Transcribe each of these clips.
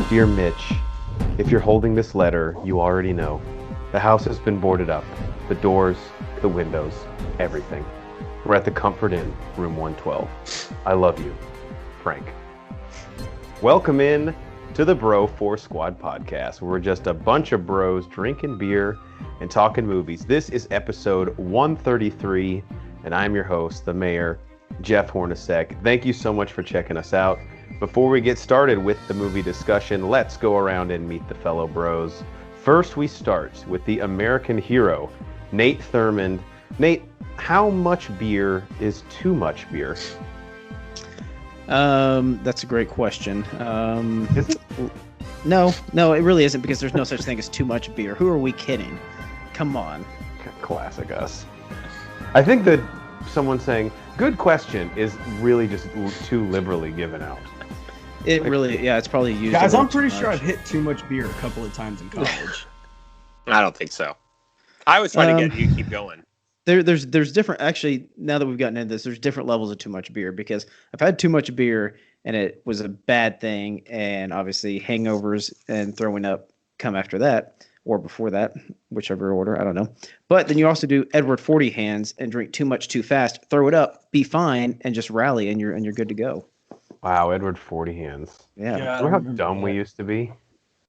Dear Mitch, if you're holding this letter, you already know. The house has been boarded up. The doors, the windows, everything. We're at the Comfort Inn, room 112. I love you, Frank. Welcome in to the Bro 4 Squad podcast, where we're just a bunch of bros drinking beer and talking movies. This is episode 133, and I'm your host, the mayor, Jeff Hornacek. Thank you so much for checking us out. Before we get started with the movie discussion, let's go around and meet the fellow bros. First, we start with the American hero, Nate Thurmond. Nate, how much beer is too much beer? That's a great question. Is it? No, it really isn't, because there's no such thing as too much beer. Who are we kidding? Come on. Classic us. I think that someone saying, good question, is really just too liberally given out. It really, yeah, it's probably used. Guys, I'm pretty sure I've hit too much beer a couple of times in college. I don't think so. I was trying to get you to keep going. There's different, actually, now that we've gotten into this, there's different levels of too much beer, because I've had too much beer and it was a bad thing, and obviously hangovers and throwing up come after that, or before that, whichever order, I don't know. But then you also do Edward 40 hands and drink too much too fast, throw it up, be fine, and just rally, and you're good to go. Wow, Edward 40 hands. Yeah. Remember how dumb we used to be?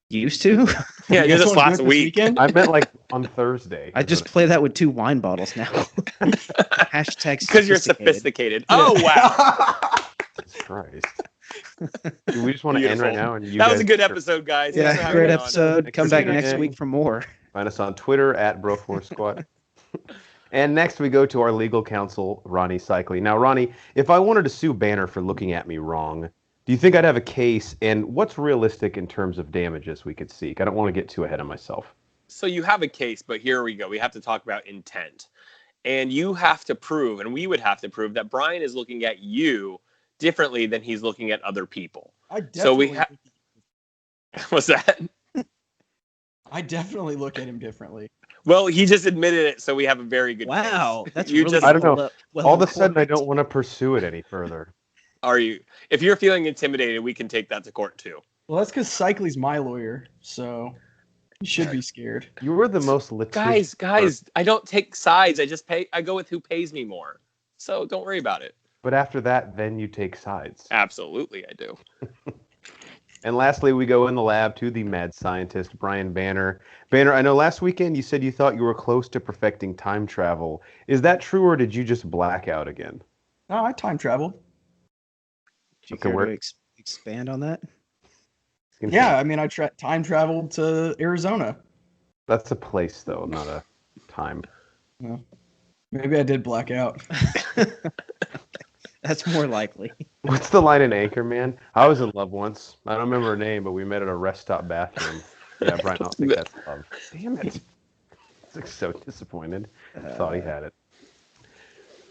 Used to? Yeah, You guys just wanna last do it this week. weekend? I meant like on Thursday. I just play that with 2 wine bottles now. Hashtag Because you're sophisticated. Oh, wow. Jesus Christ. Do we just want to end right now? And you That was guys a good episode, guys. Thanks for Yeah, having great me on. episode. Thanks Come for back tuning next in. week for more. Find us on Twitter at Bro4Squad. And next we go to our legal counsel, Ronnie Cycli. Now, Ronnie, if I wanted to sue Banner for looking at me wrong, do you think I'd have a case? And what's realistic in terms of damages we could seek? I don't want to get too ahead of myself. So you have a case, but here we go. We have to talk about intent. And you have to prove, and we would have to prove, that Brian is looking at you differently than he's looking at other people. So we have... What's that? I definitely look at him differently. Well, he just admitted it, so we have a very good Wow, case. that's You really just- I don't know. well All of a sudden, I recorded. don't want to pursue it any further. Are you? If you're feeling intimidated, we can take that to court, too. Well, that's because Cycli's my lawyer, so you should be scared. You were the most litigious. Guys, I don't take sides. I go with who pays me more. So don't worry about it. But after that, then you take sides. Absolutely, I do. And lastly, we go in the lab to the mad scientist, Brian Banner. Banner, I know last weekend you said you thought you were close to perfecting time travel. Is that true, or did you just black out again? No, I time traveled. Do you Okay, care where- to expand on that? Yeah, I mean, I time traveled to Arizona. That's a place, though, not a time. Maybe I did black out. That's more likely. What's the line in Anchorman? I was in love once. I don't remember her name, but we met at a rest stop bathroom. Yeah, Brian, I don't think that's love. Damn it. I was so disappointed. I thought he had it.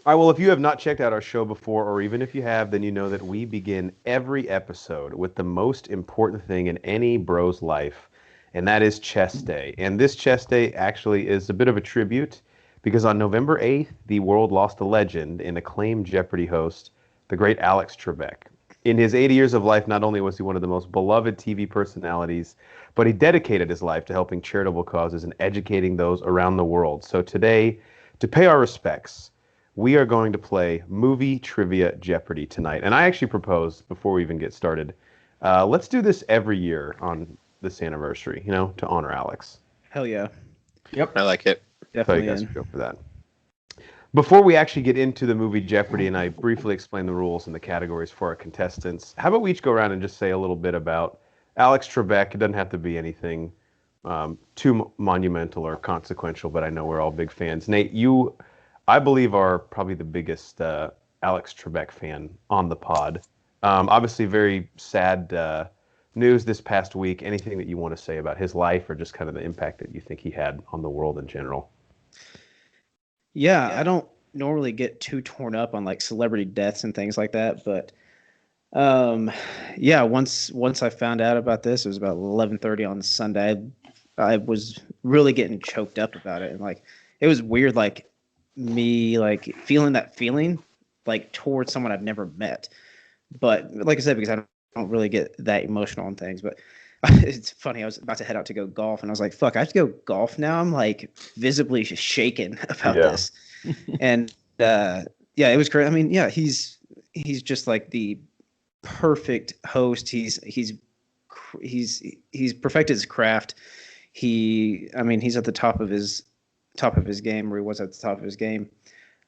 All right, well, if you have not checked out our show before, or even if you have, then you know that we begin every episode with the most important thing in any bro's life, and that is Chess Day. And this Chess Day actually is a bit of a tribute, because on November 8th, the world lost a legend and acclaimed Jeopardy host, the great Alex Trebek. In his 80 years of life, not only was he one of the most beloved TV personalities, but he dedicated his life to helping charitable causes and educating those around the world. So today, to pay our respects, we are going to play Movie Trivia Jeopardy tonight. And I actually propose, before we even get started, let's do this every year on this anniversary, to honor Alex. Hell yeah. Yep. I like it. So you Definitely guys in. should go for that. Before we actually get into the movie Jeopardy and I briefly explain the rules and the categories for our contestants, how about we each go around and just say a little bit about Alex Trebek? It doesn't have to be anything too monumental or consequential, but I know we're all big fans. Nate, you, I believe, are probably the biggest Alex Trebek fan on the pod. Obviously, very sad news this past week. Anything that you want to say about his life or just kind of the impact that you think he had on the world in general? Yeah, I don't normally get too torn up on like celebrity deaths and things like that, but yeah, once I found out about this, it was about 11:30 on Sunday. I was really getting choked up about it, and like it was weird, like me like feeling that feeling like towards someone I've never met. But like I said, because I don't really get that emotional on things, but It's funny. I was about to head out to go golf, and I was like, "Fuck, I have to go golf now." I'm like visibly shaken about this, and yeah, it was great. I mean, yeah, he's just like the perfect host. He's perfected his craft. I mean, he's at the top of his game, or he was at the top of his game,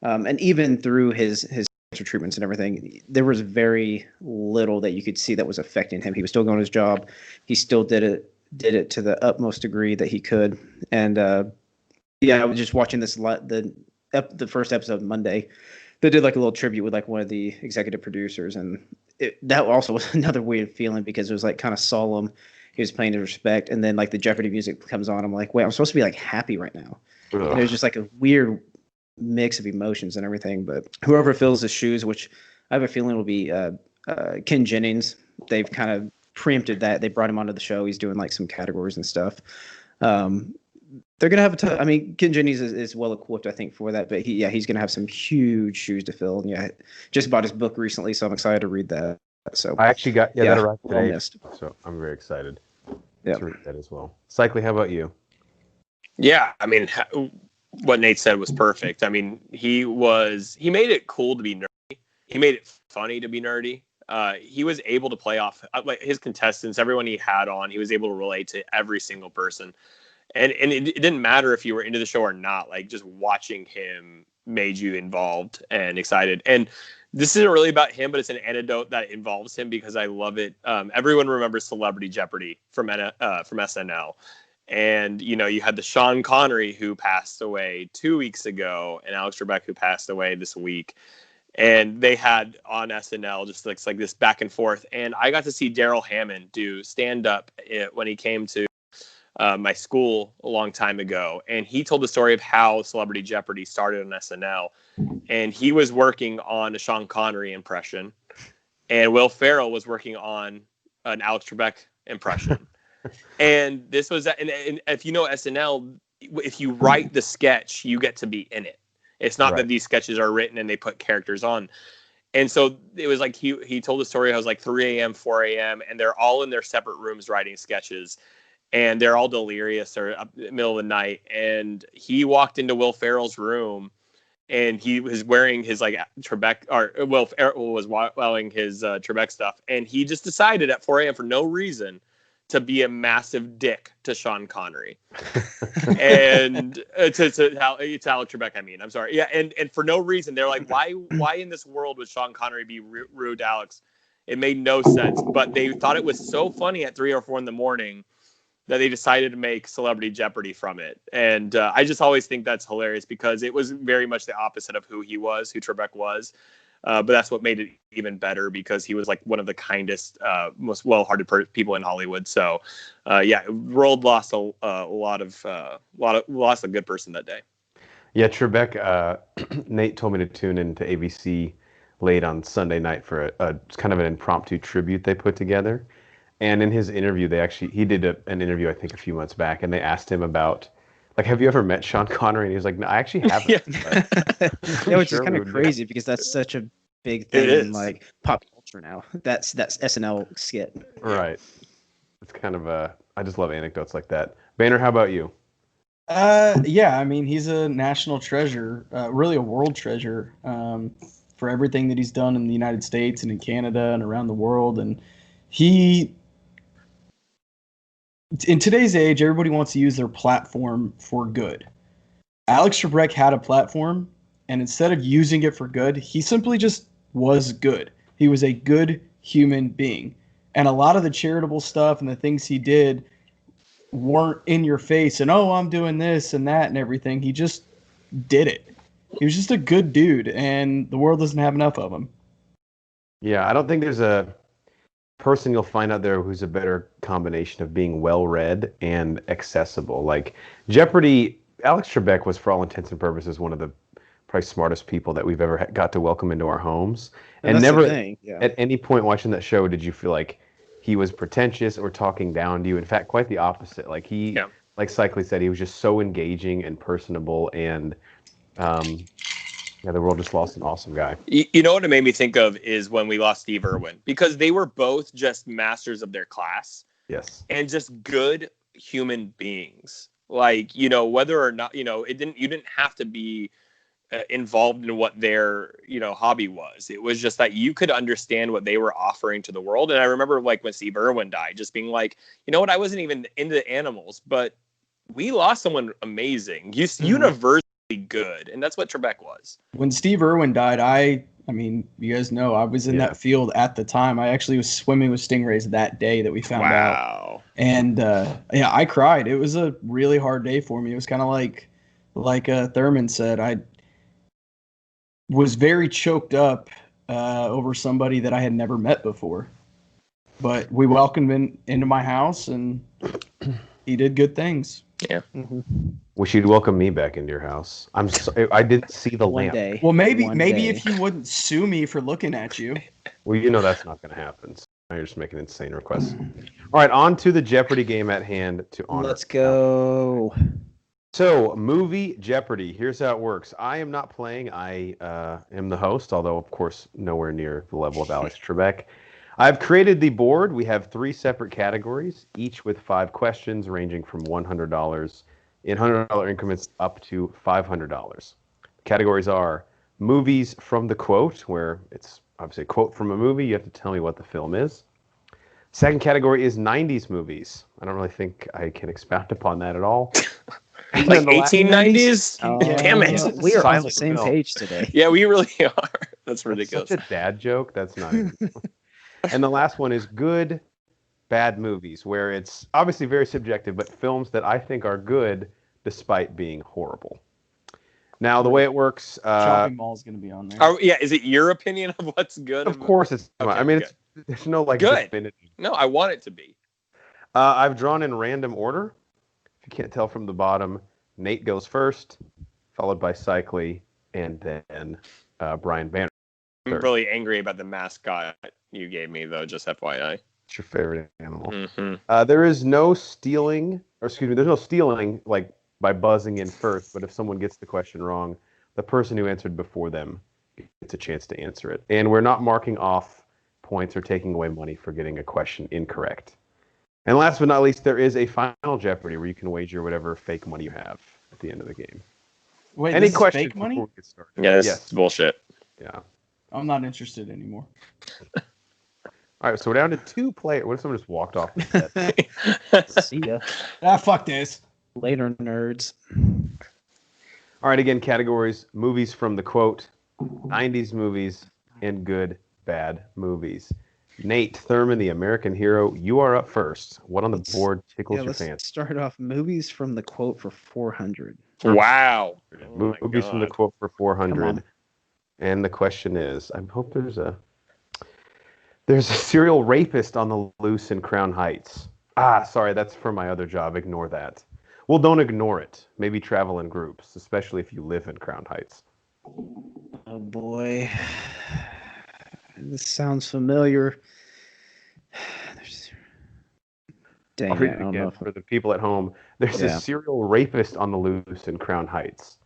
and even through his treatments and everything, there was very little that you could see that was affecting him. He was still going his job. He still did it to the utmost degree that he could. And yeah, I was just watching the first episode Monday. They did like a little tribute with like one of the executive producers, and that also was another weird feeling because it was like kind of solemn. He was paying his respect, and then like the Jeopardy music comes on. I'm like, wait, I'm supposed to be like happy right now. And it was just like a weird mix of emotions and everything. But whoever fills his shoes, which I have a feeling will be Ken Jennings, they've kind of preempted that. They brought him onto the show. He's doing like some categories and stuff. They're gonna have I mean, Ken Jennings is well equipped, I think, for that. But he's gonna have some huge shoes to fill. And yeah, just bought his book recently, so I'm excited to read that. So I actually got that arrived today, missed. So I'm very excited to read that as well. Cycly, how about you? Yeah, I mean, what Nate said was perfect. I mean, he made it cool to be nerdy. He made it funny to be nerdy. He was able to play off like his contestants, everyone he had on. He was able to relate to every single person, and it didn't matter if you were into the show or not. Like just watching him made you involved and excited. And this isn't really about him, but it's an anecdote that involves him because I love it. Everyone remembers Celebrity Jeopardy from SNL. And, you know, you had the Sean Connery who passed away 2 weeks ago and Alex Trebek who passed away this week. And they had on SNL just like this back and forth. And I got to see Daryl Hammond do stand up when he came to my school a long time ago. And he told the story of how Celebrity Jeopardy started on SNL. And he was working on a Sean Connery impression. And Will Ferrell was working on an Alex Trebek impression. And this was, and if you know SNL, if you write the sketch, you get to be in it. It's not that these sketches are written and they put characters on. And so it was like he told the story. I was like 3 a.m., 4 a.m., and they're all in their separate rooms writing sketches, and they're all delirious or up in the middle of the night. And he walked into Will Ferrell's room, and he was wearing his like Trebek, or Will Ferrell was wearing his Trebek stuff, and he just decided at 4 a.m. for no reason to be a massive dick to Sean Connery and to Alex Trebek. I mean, I'm sorry. Yeah. And for no reason, they're like, why in this world would Sean Connery be rude to Alex? It made no sense, but they thought it was so funny at 3 or 4 in the morning that they decided to make Celebrity Jeopardy from it. And I just always think that's hilarious because it was very much the opposite of who Trebek was. But that's what made it even better because he was like one of the kindest, most well-hearted people in Hollywood. So, world lost lost a good person that day. Yeah, Trebek. Nate told me to tune into ABC late on Sunday night for a kind of an impromptu tribute they put together. And in his interview, he did an interview I think a few months back, and they asked him about. Like, have you ever met Sean Connery? And he was like, no, I actually haven't. Yeah, which is kind of crazy because that's such a big thing in like pop culture now. That's SNL skit. Right. It's kind of I just love anecdotes like that. Boehner, how about you? Yeah, I mean, he's a national treasure, really a world treasure for everything that he's done in the United States and in Canada and around the world. And in today's age, everybody wants to use their platform for good. Alex Trebek had a platform, and instead of using it for good, he simply just was good. He was a good human being. And a lot of the charitable stuff and the things he did weren't in your face and, oh, I'm doing this and that and everything. He just did it. He was just a good dude, and the world doesn't have enough of him. Yeah, I don't think there's a person you'll find out there who's a better combination of being well-read and accessible. Like Jeopardy, Alex Trebek was, for all intents and purposes, one of the probably smartest people that we've ever got to welcome into our homes. And never at any point watching that show did you feel like he was pretentious or talking down to you. In fact, quite the opposite. Like like Cycly said, he was just so engaging and personable, and the world just lost an awesome guy. You know what it made me think of is when we lost Steve Irwin, because they were both just masters of their class. Yes. and just good human beings. Like, whether or not, you didn't have to be involved in what their, hobby was. It was just that you could understand what they were offering to the world. And I remember like when Steve Irwin died, just being like, you know what, I wasn't even into animals, but we lost someone amazing. Universally good. And that's what Trebek was. When Steve Irwin died, I mean, you guys know I was in that field at the time. I actually was swimming with stingrays that day that we found out. Wow. And I cried. It was a really hard day for me. It was kind of like Thurman said, I was very choked up over somebody that I had never met before. But we welcomed him into my house, and he did good things. Yeah. Mm-hmm. Wish you'd welcome me back into your house. I'm sorry, I didn't see the One lamp. day. Well, maybe One day. if you wouldn't sue me for looking at you. Well, that's not going to happen. So now you're just making insane requests. All right, on to the Jeopardy game at hand to honor. Let's go. So, Movie Jeopardy. Here's how it works. I am not playing. I am the host, although, of course, nowhere near the level of Alex Trebek. I've created the board. We have 3 separate categories, each with 5 questions ranging from $100 in $100 increments up to $500. Categories are movies from the quote, where it's obviously a quote from a movie. You have to tell me what the film is. Second category is 90s movies. I don't really think I can expound upon that at all. Like 1890s? Damn it. Yeah, we are on the Silent same film. page today. Yeah, we really are. That's ridiculous. That's such a dad joke. That's not even. And the last one is good, bad movies, where it's obviously very subjective, but films that I think are good despite being horrible. Now, the way it works... Shopping Mall is going to be on there. Is it your opinion of what's good? Of course it's... Okay, I mean, good. there's no like Good. definitive... No, I want it to be. I've drawn in random order. If you can't tell from the bottom, Nate goes first, followed by Cycly, and then Bly Manor. I'm really angry about the mascot you gave me, though, just FYI. It's your favorite animal. Mm-hmm. There is no stealing, there's no stealing like by buzzing in first, but if someone gets the question wrong, the person who answered before them gets a chance to answer it. And we're not marking off points or taking away money for getting a question incorrect. And last but not least, there is a final Jeopardy where you can wager whatever fake money you have at the end of the game. Wait, Any this is questions fake money? before we get started? Yeah, this Yes. is bullshit. Yeah. I'm not interested anymore. All right, so we're down to 2 players. What if someone just walked off the set? See ya. Fuck this. Later, nerds. All right, again, categories: movies from the quote, 90s movies, and good, bad movies. Nate Thurman, the American hero, you are up first. What on the board tickles your let's fancy? start off movies from the quote for 400. Wow. Oh Movies from the quote for Come 400. on. And the question is, I hope there's a serial rapist on the loose in Crown Heights. Sorry, that's for my other job. Ignore that. Well, don't ignore it. Maybe travel in groups, especially if you live in Crown Heights. Oh boy. This sounds familiar. Dang I'll it, read I it don't know again if for the people at home. There's Yeah. a serial rapist on the loose in Crown Heights.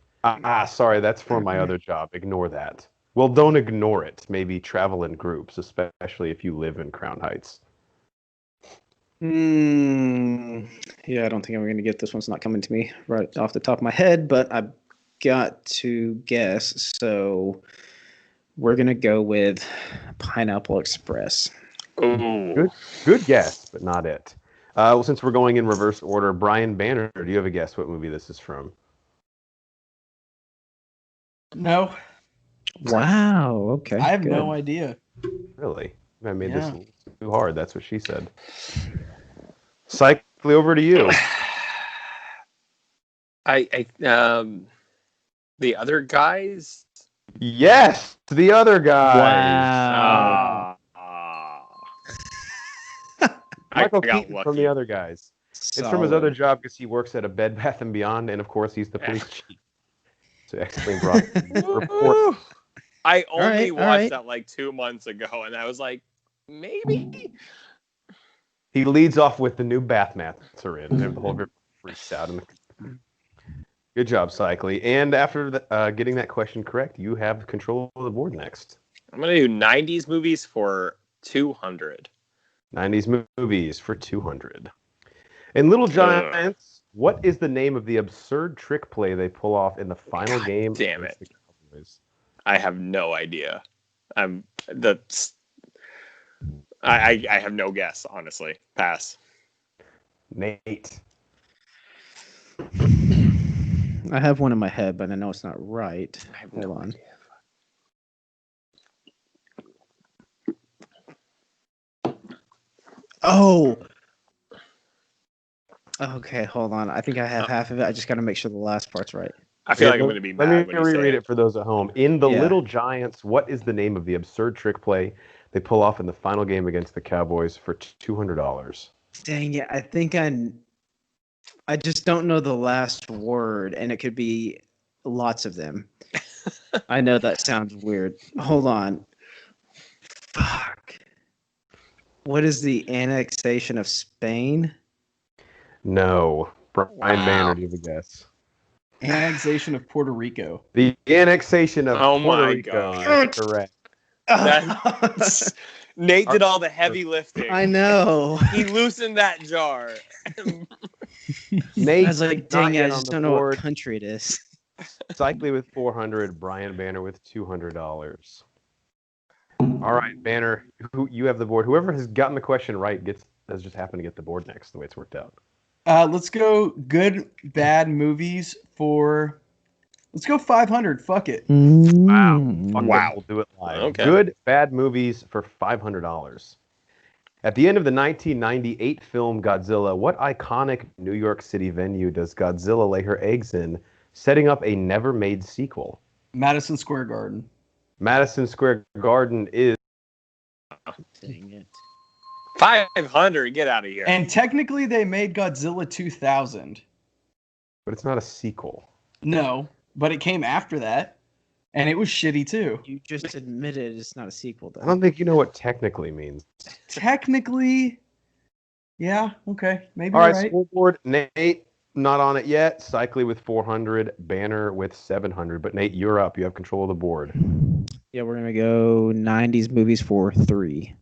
Sorry, that's for my other job. Ignore that. Well, don't ignore it. Maybe travel in groups, especially if you live in Crown Heights. Yeah, I don't think I'm going to get this. One's not coming to me right off the top of my head, but I've got to guess. So we're going to go with Pineapple Express. Ooh. Good guess, but not it. Well, since we're going in reverse order, Bly Manor, do you have a guess what movie this is from? No, Wow. Okay. I have good. no idea. Really? I made this Yeah. a little too hard. That's what she said. Cycly, over to you. The other guys. Yes, the other guy. Wow. Michael got Keaton lucky. from The Other Guys. It's from his other job because he works at a Bed Bath & Beyond, and of course he's the police chief. So explain brought report. I only all watched right. that like 2 months ago, and I was like, maybe. He leads off with the new bath mats are in, and the whole group freaks out. Good job, Cycly. And after getting that question correct, you have control of the board next. I'm gonna do 90s movies for 200. 90s movies for 200. In Little Giants, what is the name of the absurd trick play they pull off in the final game? Damn it. I have no idea. I have no guess, honestly. Pass. Nate. I have one in my head, but I know it's not right. Hold on. Oh. Okay, hold on. I think I have half of it. I just got to make sure the last part's right. I feel like I'm going to be mad Let me when you say reread it. it for those at home. In The Little Giants, what is the name of the absurd trick play they pull off in the final game against the Cowboys for $200? Dang it. I think I just don't know the last word, and it could be lots of them. I know that sounds weird. Hold on. Fuck. What is the annexation of Spain? No. Brian Banner, do you have a guess? Annexation of Puerto Rico. The annexation of Puerto Rico. God. Correct. Nate did all the heavy lifting. I know. He loosened that jar. Nate, I was like, dang it, I just don't know what country it is. Cycly with 400, Brian Banner with $200. All right, Banner, you have the board. Whoever has gotten the question right has just happened to get the board next, the way it's worked out. Let's go good, bad movies for... Let's go 500. Fuck it. Wow. We'll do it live. Okay. Good, bad movies for $500. At the end of the 1998 film Godzilla, what iconic New York City venue does Godzilla lay her eggs in, setting up a never-made sequel? Madison Square Garden. Madison Square Garden is... Dang it. 500. Get out of here. And technically, they made Godzilla 2000. But it's not a sequel. No, but it came after that, and it was shitty too. You just admitted it's not a sequel, though. I don't think you know what technically means. Technically, yeah, okay, maybe. All right, right. Scoreboard. Nate, not on it yet. Cycly with 400, Banner with 700. But Nate, you're up. You have control of the board. Yeah, we're gonna go 90s movies for 3.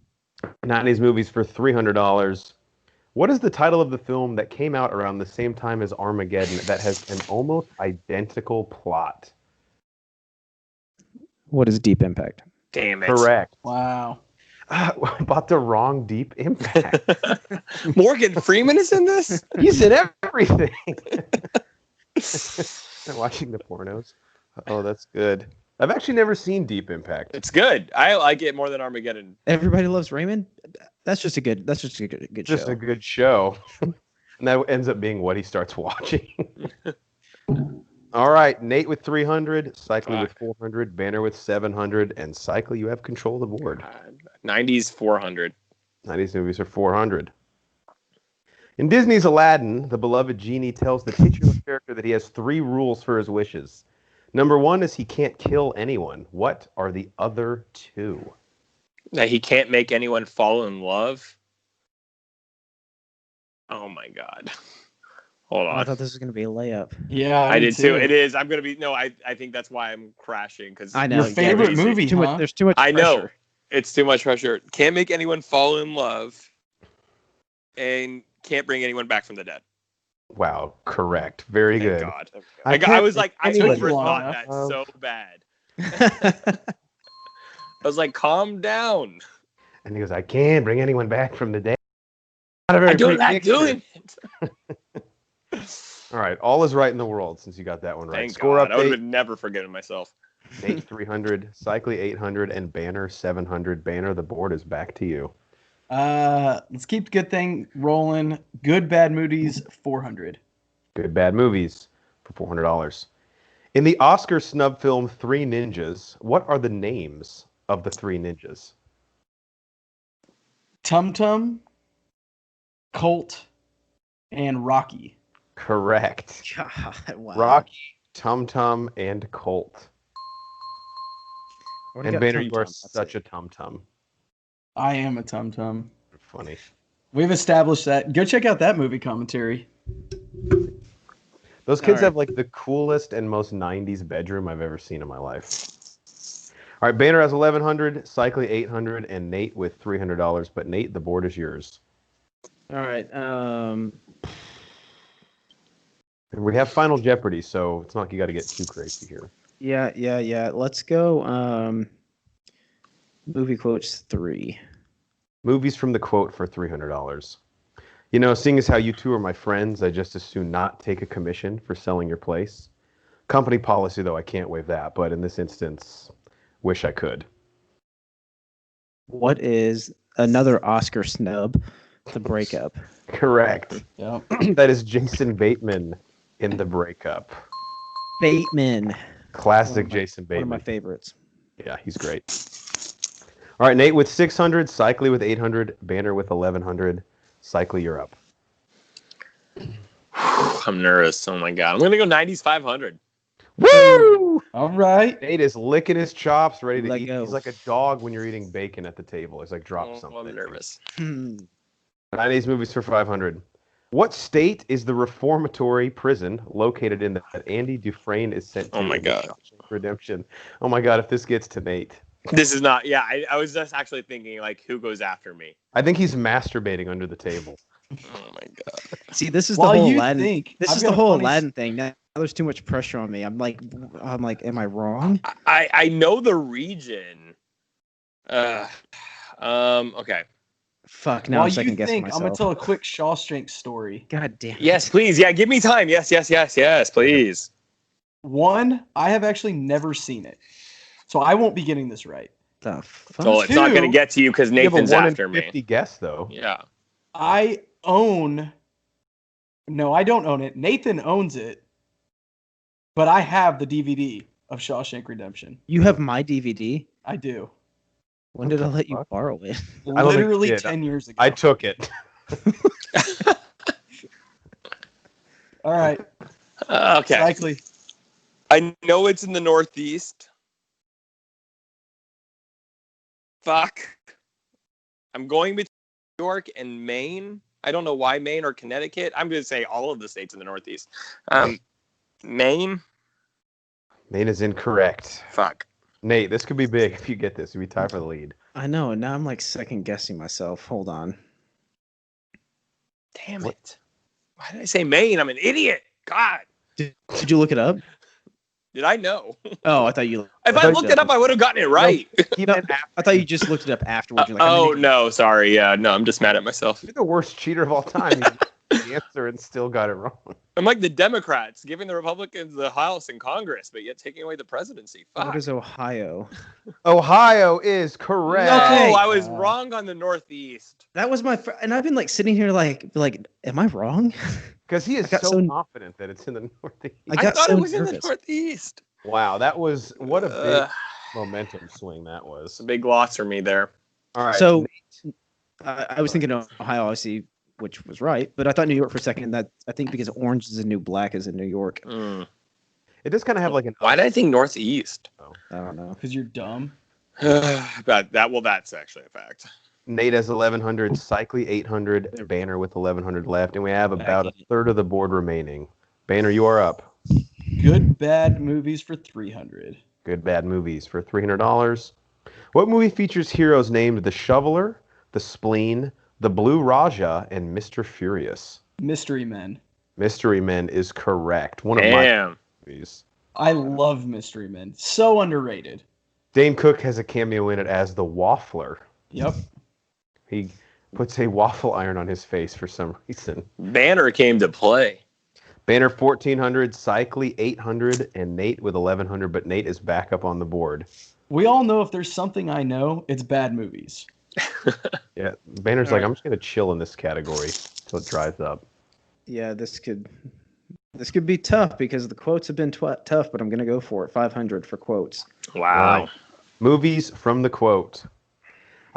90s movies for $300. What is the title of the film that came out around the same time as Armageddon that has an almost identical plot? What is Deep Impact? Damn it. Correct. Wow. Bought the wrong Deep Impact. Morgan Freeman is in this? He's in everything. Watching the pornos. Oh, that's good. I've actually never seen Deep Impact. It's good. I like it more than Armageddon. Everybody Loves Raymond. That's just a good. That's just a good show. Just a good show. And that ends up being what he starts watching. All right, Nate with 300, Cycly with 400, Banner with 700, and Cycly, you have control of the board. 90s 400. 90s movies are 400. In Disney's Aladdin, the beloved genie tells the titular character that he has 3 rules for his wishes. Number 1 is he can't kill anyone. What are the other 2? That he can't make anyone fall in love. Oh my God. Hold on. I thought this was going to be a layup. Yeah, I did too. It is. I'm going to be... No, I think that's why I'm crashing. Because I know. Your favorite movie, huh? There's too much pressure. I know. It's too much pressure. Can't make anyone fall in love. And can't bring anyone back from the dead. Wow, correct. Very Thank good. God. I was like, I overthought that so bad. I was like, calm down. And he goes, I can't bring anyone back from the dead. I don't like doing it. All right, all is right in the world since you got that one right. Thank Score God. update. I would have never forgiven myself. Nate 300, Cycly 800, and Banner 700. Banner, the board is back to you. Let's keep the good thing rolling. Good bad movies 400. Good bad movies for $400. In the Oscar snub film Three Ninjas, what are the names of the 3 ninjas? Tum Tum, Colt, and Rocky. Correct. God, wow. Rocky, Tum Tum, and Colt. And Banner, you are such a Tum Tum. I am a Tum Tum. Funny. We've established that. Go check out that movie commentary. Those kids have like the coolest and most 90s bedroom I've ever seen in my life. All right, Banner has 1,100, Cycly 800, and Nate with $300. But Nate, the board is yours. All right. And we have Final Jeopardy, so it's not like you got to get too crazy here. Yeah. Let's go. Movie quotes 3. Movies from the quote for $300. You know, seeing as how you two are my friends, I just as soon not take a commission for selling your place. Company policy, though, I can't waive that. But in this instance, wish I could. What is another Oscar snub? The Breakup. Correct. Yep. That is Jason Bateman in The Breakup. Bateman. Classic Jason Bateman. One of my favorites. Yeah, he's great. All right, Nate with 600, Cycly with 800, Banner with 1,100. Cycly, you're up. I'm nervous. Oh my god. I'm gonna go 90s 500. Woo! All right. Nate is licking his chops, ready to Let eat. go. He's like a dog when you're eating bacon at the table. He's like, drop Oh, something. I'm nervous. 90s movies for 500. What state is the reformatory prison located in that Andy Dufresne is sent to? Oh my in God. Shawshank Redemption. Oh my god, if this gets to Nate. This is not. Yeah, I was just actually thinking like, who goes after me? I think he's masturbating under the table. Oh my god. See, this is While the whole you Aladdin. think, This I've is got the a whole funny Aladdin thing. Now there's too much pressure on me. I'm like, am I wrong? I know the region. Okay. Fuck, now While I'm you second guessing think, myself. I'm gonna tell a quick Shawshank story. God damn. Yes, please. Yeah, give me time. Yes, please. One, I have actually never seen it, so I won't be getting this right. The fuck? So it's not going to Two, get to you because You have a Nathan's 1 in after 50 me. guess, though. Yeah. I own. No, I don't own it. Nathan owns it, but I have the DVD of Shawshank Redemption. You have my DVD? I do. When did I let you fuck? borrow it? I don't think Literally you did. 10 years ago. I took it. All right. Okay. Likely. I know it's in the Northeast. Fuck. I'm going between New York and Maine. I don't know why Maine or Connecticut. I'm going to say all of the states in the Northeast. Maine. Maine is incorrect. Fuck. Nate, this could be big if you get this. You'd be tied for the lead. I know, and now I'm like second guessing myself. Hold on. Damn it. Why did I say Maine? I'm an idiot. God. Did you look it up? Did I know? Oh, I thought you. If I looked it up, I would have gotten it right. I thought you just looked it up afterwards. You're like, Oh, no. Sorry. Yeah. No, I'm just mad at myself. You're the worst cheater of all time. You the answer and still got it wrong. I'm like the Democrats, giving the Republicans the House and Congress, but yet taking away the presidency. Fuck. What is Ohio? Ohio is correct. No, Okay. I was wrong on the Northeast. That was my. And I've been like sitting here like, am I wrong? Because he is I got so so- confident that it's in the Northeast. I I got thought so it was in the nervous. Northeast. Wow, that was what a big Ugh. momentum swing that It's was. a big loss for me there. All right. So I was thinking of Ohio, obviously, which was right, but I thought New York for a second. That I think because Orange is the New Black is in New York. it does kind of have like an. Why did I think Northeast? I don't know. Because you're dumb. That's actually a fact. Nate has 1,100, Cycly 800, Banner with 1,100 left, and we have about a third of the board remaining. Banner, you are up. Good bad movies for 300. Good bad movies for $300. What movie features heroes named the Shoveler, the Spleen, the Blue Raja, and Mr. Furious? Mystery Men. Mystery Men is correct. One of my Damn. movies. I love Mystery Men. So underrated. Dane Cook has a cameo in it as the Waffler. Yep. He puts a waffle iron on his face for some reason. Banner came to play. Banner 1,400, Cycly 800, and Nate with 1,100, but Nate is back up on the board. We all know if there's something I know, it's bad movies. Yeah, Banner's like, I'm just going to chill in this category until it dries up. Yeah, this could be tough because the quotes have been tough, but I'm gonna go for it. 500 for quotes. Wow. Right. Movies from the quote.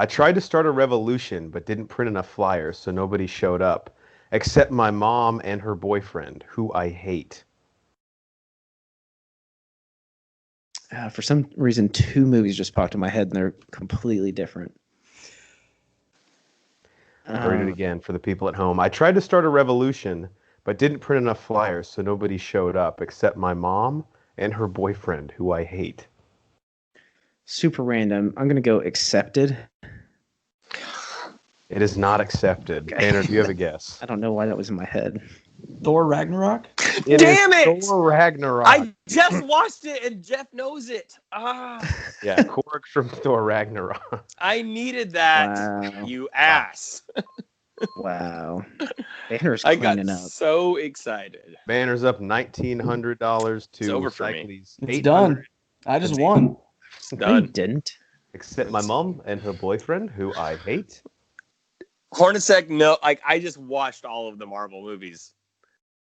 I tried to start a revolution, but didn't print enough flyers, so nobody showed up, except my mom and her boyfriend, who I hate. For some reason, 2 movies just popped in my head, and they're completely different. I'll read it again for the people at home. I tried to start a revolution, but didn't print enough flyers, so nobody showed up, except my mom and her boyfriend, who I hate. super random. I'm gonna go accepted. It is not accepted. Okay. Banner, do you have a guess? I don't know why that was in my head. Thor Ragnarok? Damn it! Thor Ragnarok. I just watched it and Jeff knows it. Yeah, Korg from Thor Ragnarok. I needed that. Wow. You ass. Wow. Banner's I got cleaning up. so excited. Banner's up $1,900 to It's over for me. Cycles It's 800. done. I just won. It's No, you done. didn't. Except my mom and her boyfriend, who I hate. Hornacek, no, like I just watched all of the Marvel movies.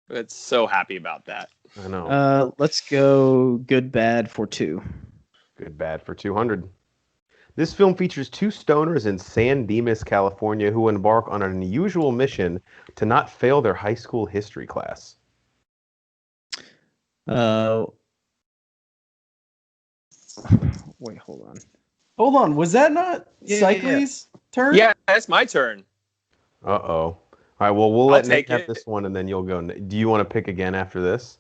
It's so happy about that. I know. Let's go good bad for 2. Good bad for 200. This film features two stoners in San Dimas, California, who embark on an unusual mission to not fail their high school history class. Wait, hold on. Hold on. Was that not Yeah, Cycles' turn? Yeah, it's my turn. Uh-oh. All right, well, we'll I'll let Nate take have it. this one, and then you'll go. Do you want to pick again after this?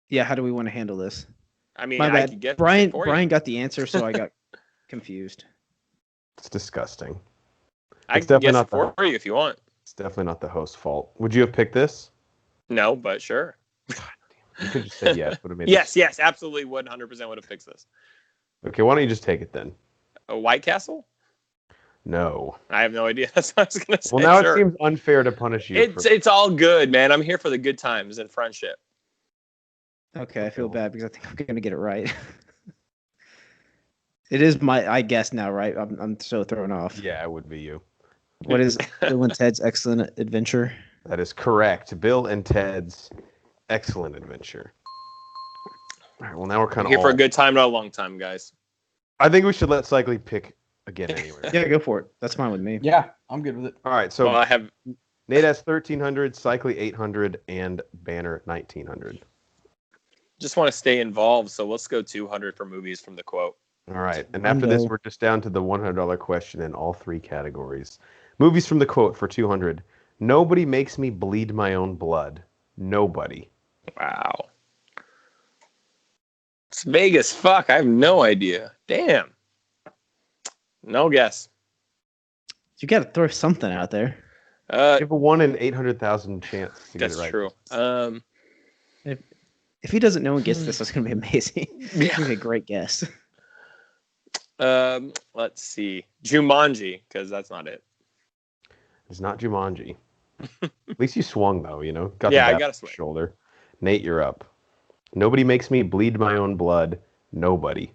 Yeah, how do we want to handle this? I mean, My I bad. could get Brian it for you. Brian got the answer, so I got confused. It's disgusting. I it's can definitely guess not it for you if you want. It's definitely not the host's fault. Would you have picked this? No, but sure. You could just say yes. Would have made Yes, absolutely, 100% would have fixed this. Okay, why don't you just take it then? A White Castle? No. I have no idea. That's what I was gonna say. Well, now sure. it seems unfair to punish you. It's all good, man. I'm here for the good times and friendship. Okay, I feel bad because I think I'm gonna get it right. It is I guess now, right? I'm so thrown off. Yeah, it would be you. What is Bill and Ted's Excellent Adventure? That is correct. Bill and Ted's Excellent Adventure. All right, well, now we're kind I'm of here for a good time, not a long time, guys. I think we should let Cycly pick again anyway. Yeah, go for it. That's fine with me. Yeah, I'm good with it. All right, so Well, I have. Nate has 1,300, Cycly 800, and Banner 1,900. Just want to stay involved, so let's go 200 for movies from the quote. All right, and after this, we're just down to the $100 question in all three categories. Movies from the quote for 200. Nobody makes me bleed my own blood. Nobody. Wow. It's vague as fuck. I have no idea. Damn. No guess. You got to throw something out there. You have a 1 in 800,000 chance to get That's it right. true. If he doesn't know and gets this, that's gonna be amazing. It's gonna be a great guess. Let's see. Jumanji, because that's not it. It's not Jumanji. At least you swung, though, you know? Got Yeah, the I bat got on to swing. your shoulder. Nate, you're up. Nobody makes me bleed my own blood. Nobody.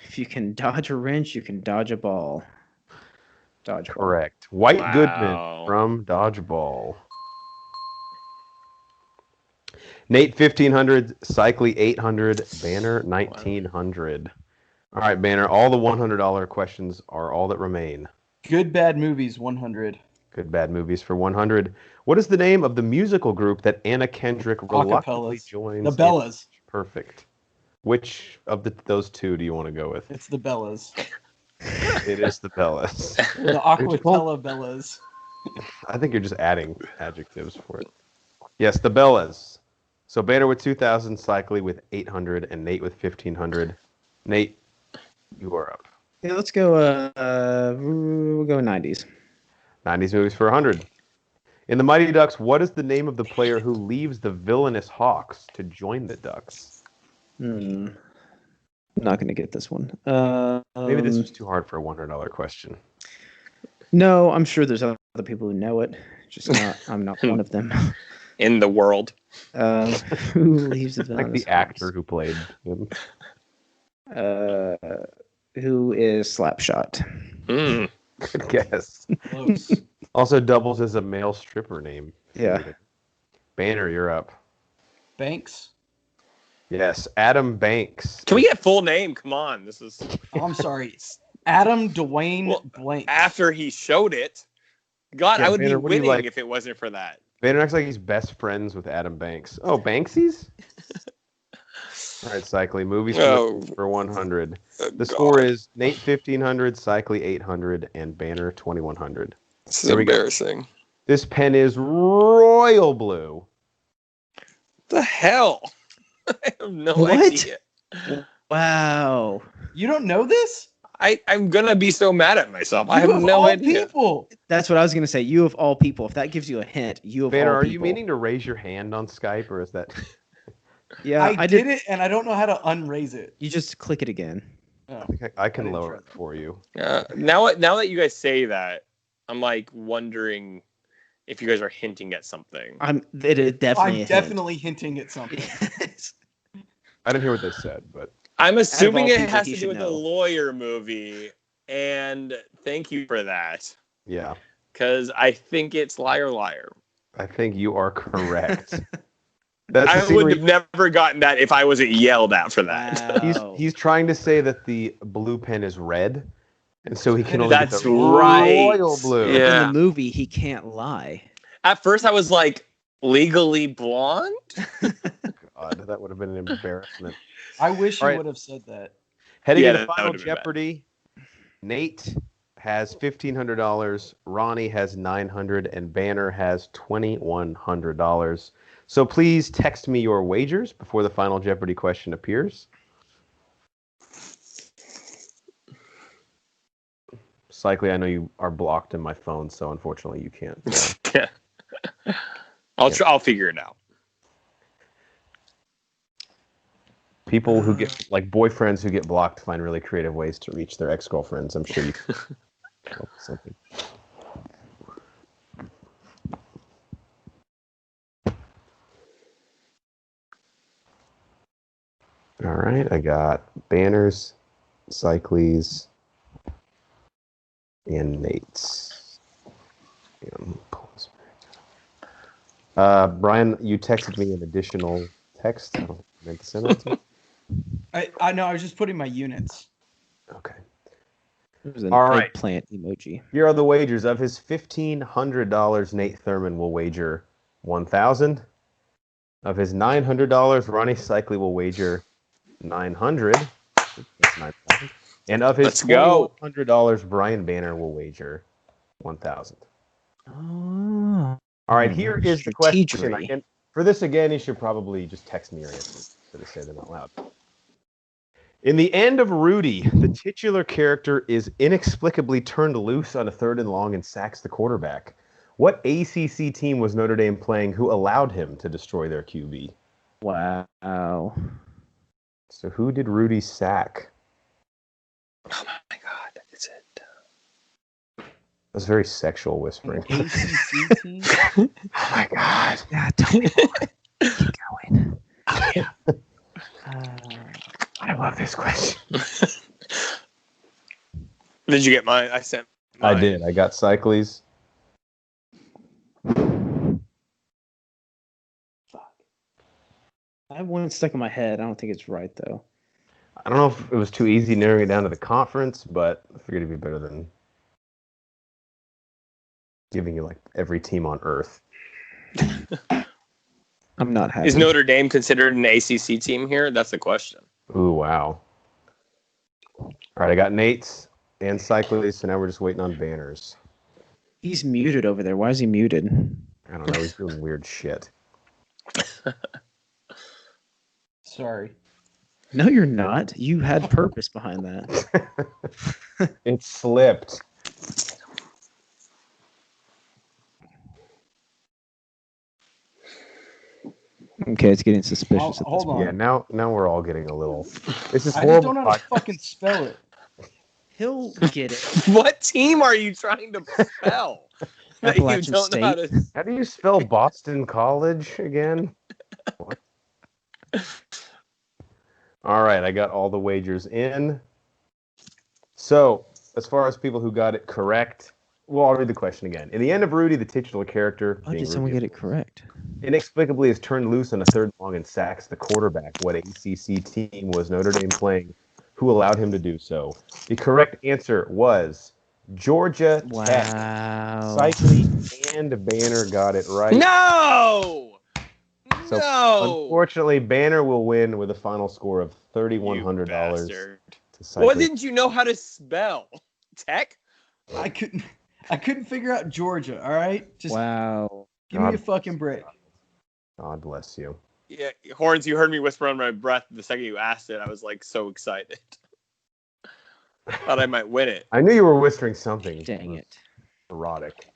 If you can dodge a wrench, you can dodge a ball. Dodge ball. Correct. White Wow. Goodman from Dodgeball. Nate 1,500, Cycly 800, Banner 1,900. All right, Banner. All the $100 questions are all that remain. Good bad movies 100. Good bad movies for 100. What is the name of the musical group that Anna Kendrick reluctantly Acapellas. joins? The Bellas. Perfect. Which of those two do you want to go with? It's the Bellas. It is the Bellas. The Aquatella Bellas. I think you're just adding adjectives for it. Yes, the Bellas. So Banner with 2,000, Cycly with 800, and Nate with 1,500. Nate, you are up. Yeah, let's go. We'll go 90s. 90s movies for 100. In the Mighty Ducks, what is the name of the player who leaves the villainous Hawks to join the Ducks? I'm not gonna get this one. Maybe this was too hard for a $100 question. No, I'm sure there's other people who know it. Just not. I'm not one of them. In the world. Who leaves the Like villainous the actor who played him. who is Slapshot? Mm. Good guess. Close. Also doubles as a male stripper name. Yeah. Banner, you're up. Banks. Yes, Adam Banks. Can we get full name? Come on. This is Oh, I'm sorry. Adam Dwayne Well, Blank. after he showed it. God, Yeah, I would Banner, be what do you winning like? if it wasn't for that. Banner acts like he's best friends with Adam Banks. Oh, Banksies? All right, Cycly. Movies for 100. The score is Nate 1,500, Cycly 800, and Banner 2,100. This is embarrassing. This pen is royal blue. The hell? I have no What? idea. Wow. You don't know this? I'm gonna be so mad at myself. I You have of no all idea. people. That's what I was going to say. You of all people. If that gives you a hint, you of Banner, all are people. you meaning to raise your hand on Skype, or is that? Yeah, I did it, and I don't know how to unraise it. You just click it again. Oh. I think I can didn't lower try it that. for you. Now that you guys say that, I'm like wondering if you guys are hinting at something. It is definitely. I'm definitely hinting at something. I didn't hear what they said, but I'm assuming all it people, has he to do should with the know. lawyer movie, and thank you for that. yeah, Because I think it's Liar Liar. I think you are correct. That's the I scene would where have never gotten that if I wasn't yelled at for that. Wow. he's trying to say that the blue pen is red, and so he can only get That's the right. royal blue. In Yeah. the movie, he can't lie. At first, I was like, Legally Blonde? God, that would have been an embarrassment. I wish All you right. would have said that. Heading Yeah, into that Final would've been bad. Jeopardy, Nate has $1,500, Ronnie has $900, and Banner has $2,100. So please text me your wagers before the Final Jeopardy question appears. Cycly, I know you are blocked in my phone, so unfortunately you can't. Yeah. I'll figure it out. People who get, like boyfriends who get blocked, find really creative ways to reach their ex-girlfriends. I'm sure you can help with something. All right, I got Banners, Cycles, and Nate's. Brian, you texted me an additional text. I don't know if you meant to send that to me. I know. I was just putting my units. Okay. It was an All right. eggplant emoji. Here are the wagers. Of his $1,500, Nate Thurman will wager $1,000. Of his $900, Ronnie Cycli will wager $900. That's $9,000. And of his Let's go. $2,100, Brian Banner will wager $1,000. Oh. All right, here is the question. Strategery. And for this again, you should probably just text me your answers instead of say them out loud. In the end of Rudy, the titular character is inexplicably turned loose on a 3rd and long and sacks the quarterback. What ACC team was Notre Dame playing who allowed him to destroy their QB? Wow. So who did Rudy sack? Oh my God, is it? That's very sexual whispering. ACC team? Oh my God. Yeah, tell me more. Keep going. I love this question. Did you get mine? I sent mine. I did. I got Cycles. Fuck. I have one stuck in my head. I don't think it's right, though. I don't know if it was too easy narrowing it down to the conference, but I figured it'd be better than giving you like every team on earth. I'm not happy. Is Notre Dame considered an ACC team here? That's the question. Ooh, wow. All right, I got Nate's and Cycles, so now we're just waiting on Banners. He's muted over there. Why is he muted? I don't know. He's doing weird shit. Sorry. No, you're not. You had purpose behind that. It slipped. Okay, it's getting suspicious. at this Hold on. point. Yeah, now we're all getting a little. This is I just horrible. don't know how to fucking spell it. He'll get it. What team are you trying to spell? That you Appalachian don't know how to. How do you spell Boston College again? What? All right, I got all the wagers in. So, as far as people who got it correct, well, I'll read the question again. In the end of Rudy, the titular character, How being did someone Rudy, get it correct? inexplicably is turned loose on a 3rd long and sacks the quarterback. What ACC team was Notre Dame playing? Who allowed him to do so? The correct answer was Georgia Tech. Wow. Cycli and Banner got it right. No! So, No! unfortunately, Banner will win with a final score of $3,100 bastard. to Cycli. What didn't you know how to spell? Tech? I couldn't figure out Georgia. All right, just Wow. give me a fucking break. God bless you. Yeah, Horns, you heard me whisper under my breath the second you asked it. I was like so excited. Thought I might win it. I knew you were whispering something. Dang it. Erotic.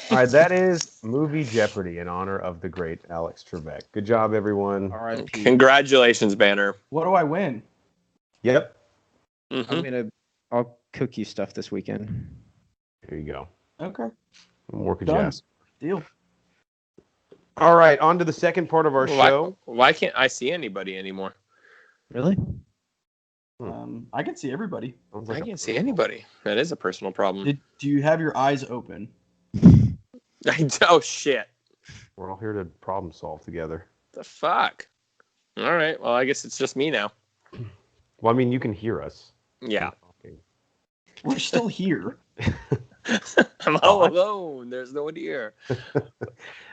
All right, that is Movie Jeopardy in honor of the great Alex Trebek. Good job, everyone. R.I.P. Congratulations, Banner. What do I win? Yep. Mm-hmm. I'll cook you stuff this weekend. Here you go. Okay. More could you Done. ask? Deal. All right, on to the second part of our show. Why can't I see anybody anymore? Really? I can see everybody. I can't see anybody. That is a personal problem. Do you have your eyes open? Oh, shit. We're all here to problem solve together. The fuck? All right. Well, I guess it's just me now. Well, I mean, you can hear us. Yeah. We're still here. I'm all alone. There's no one here.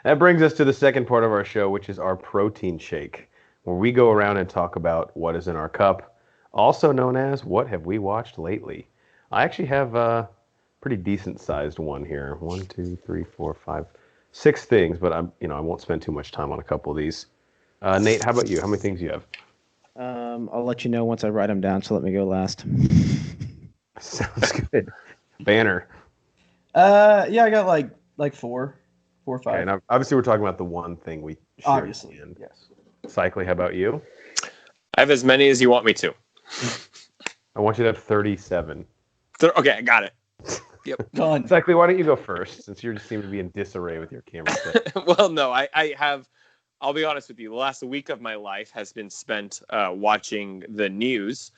That brings us to the second part of our show, which is our protein shake, where we go around and talk about what is in our cup, also known as what have we watched lately. I actually have a pretty decent sized one here. 1, 2, 3, 4, 5, 6 things, but I won't spend too much time on a couple of these. Nate, how about you? How many things do you have? I'll let you know once I write them down, so let me go last. Sounds good. Banner. Yeah, I got like 4 or 5. Okay, and obviously we're talking about the one thing we shared. Obviously, yes. Cycly, how about you? I have as many as you want me to. I want you to have 37. Okay, I got it. Yep. Done. Cycly, why don't you go first, since you seem to be in disarray with your camera set. Well, no, I have. I'll be honest with you. The last week of my life has been spent watching the news.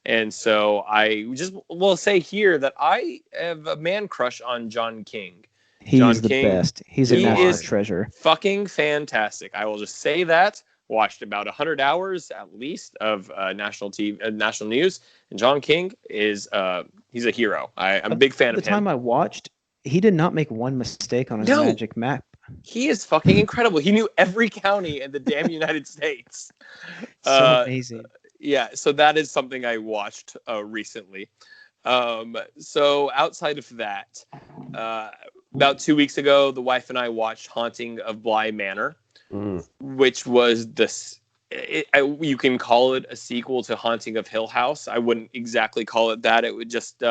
And so I just will say here that I have a man crush on John King. He's the best. He's a national treasure. Fucking fantastic. I will just say that. Watched about 100 hours at least of national TV, national news. And John King is he's a hero. I'm a big fan of him. The time I watched, he did not make one mistake on his magic map. He is fucking incredible. He knew every county in the damn United States. So amazing. Yeah, so that is something I watched recently. So outside of that, about 2 weeks ago, the wife and I watched Haunting of Bly Manor, which was you can call it a sequel to Haunting of Hill House. I wouldn't exactly call it that. It would just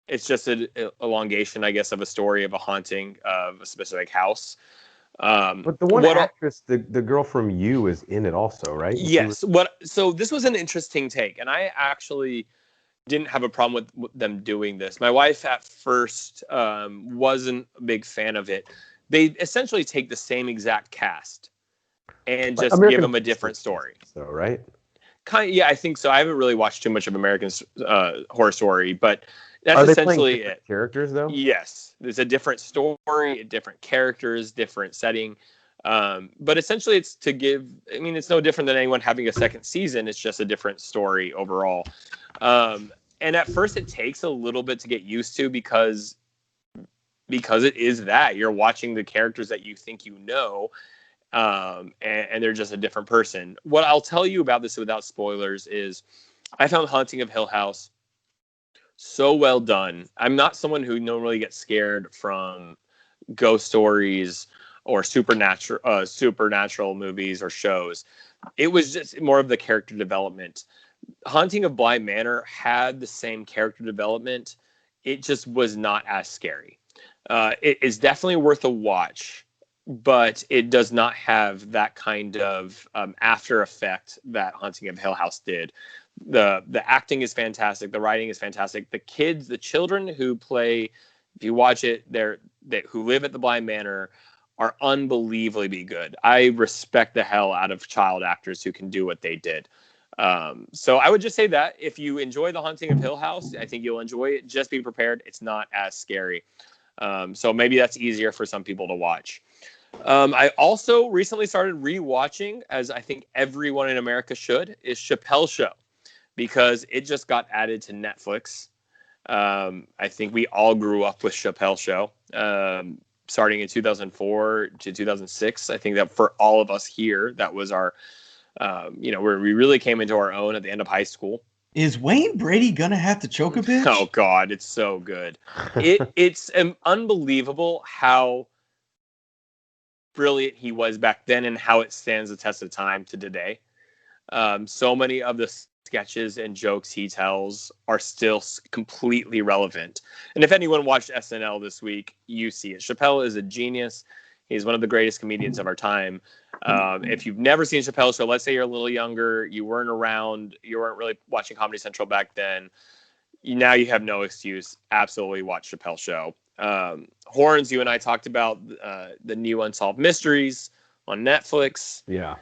it's just an elongation, I guess, of a story of a haunting of a specific house. But the one actress, the girl from You, is in it also, right? Yes. So this was an interesting take, and I actually didn't have a problem with them doing this. My wife at first wasn't a big fan of it. They essentially take the same exact cast and just give them a different story. So, right? Yeah, I think so. I haven't really watched too much of American Horror Story, but that's essentially it. Characters, though? Yes. There's a different story, different characters, different setting. But essentially it's to give, it's no different than anyone having a second season. It's just a different story overall. And at first it takes a little bit to get used to because it is that you're watching the characters that you think you know, and they're just a different person. What I'll tell you about this without spoilers is I found Haunting of Hill House so well done. I'm not someone who normally gets scared from ghost stories or supernatural movies or shows. It was just more of the character development. Haunting of Bly Manor had the same character development. It just was not as scary. It is definitely worth a watch, but it does not have that kind of after effect that Haunting of Hill House did. The acting is fantastic. The writing is fantastic. The children who play, if you watch it, who live at the Bly Manor are unbelievably good. I respect the hell out of child actors who can do what they did. So I would just say that if you enjoy The Haunting of Hill House, I think you'll enjoy it. Just be prepared. It's not as scary. So maybe that's easier for some people to watch. I also recently started rewatching, as I think everyone in America should, is Chappelle Show, because it just got added to Netflix. I think we all grew up with Chappelle Show, starting in 2004 to 2006. I think that for all of us here, that was our, where we really came into our own at the end of high school. Is Wayne Brady gonna have to choke a bitch? Oh God, it's so good. It's unbelievable how brilliant he was back then and how it stands the test of time to today. So many of the sketches and jokes he tells are still completely relevant. And if anyone watched SNL this week, you see it. Chappelle is a genius. He's one of the greatest comedians of our time. If you've never seen Chappelle's Show, let's say you're a little younger, you weren't around, you weren't really watching Comedy Central back then, now you have no excuse. Absolutely watch Chappelle's Show. Horns, you and I talked about the new Unsolved Mysteries on Netflix. Yeah.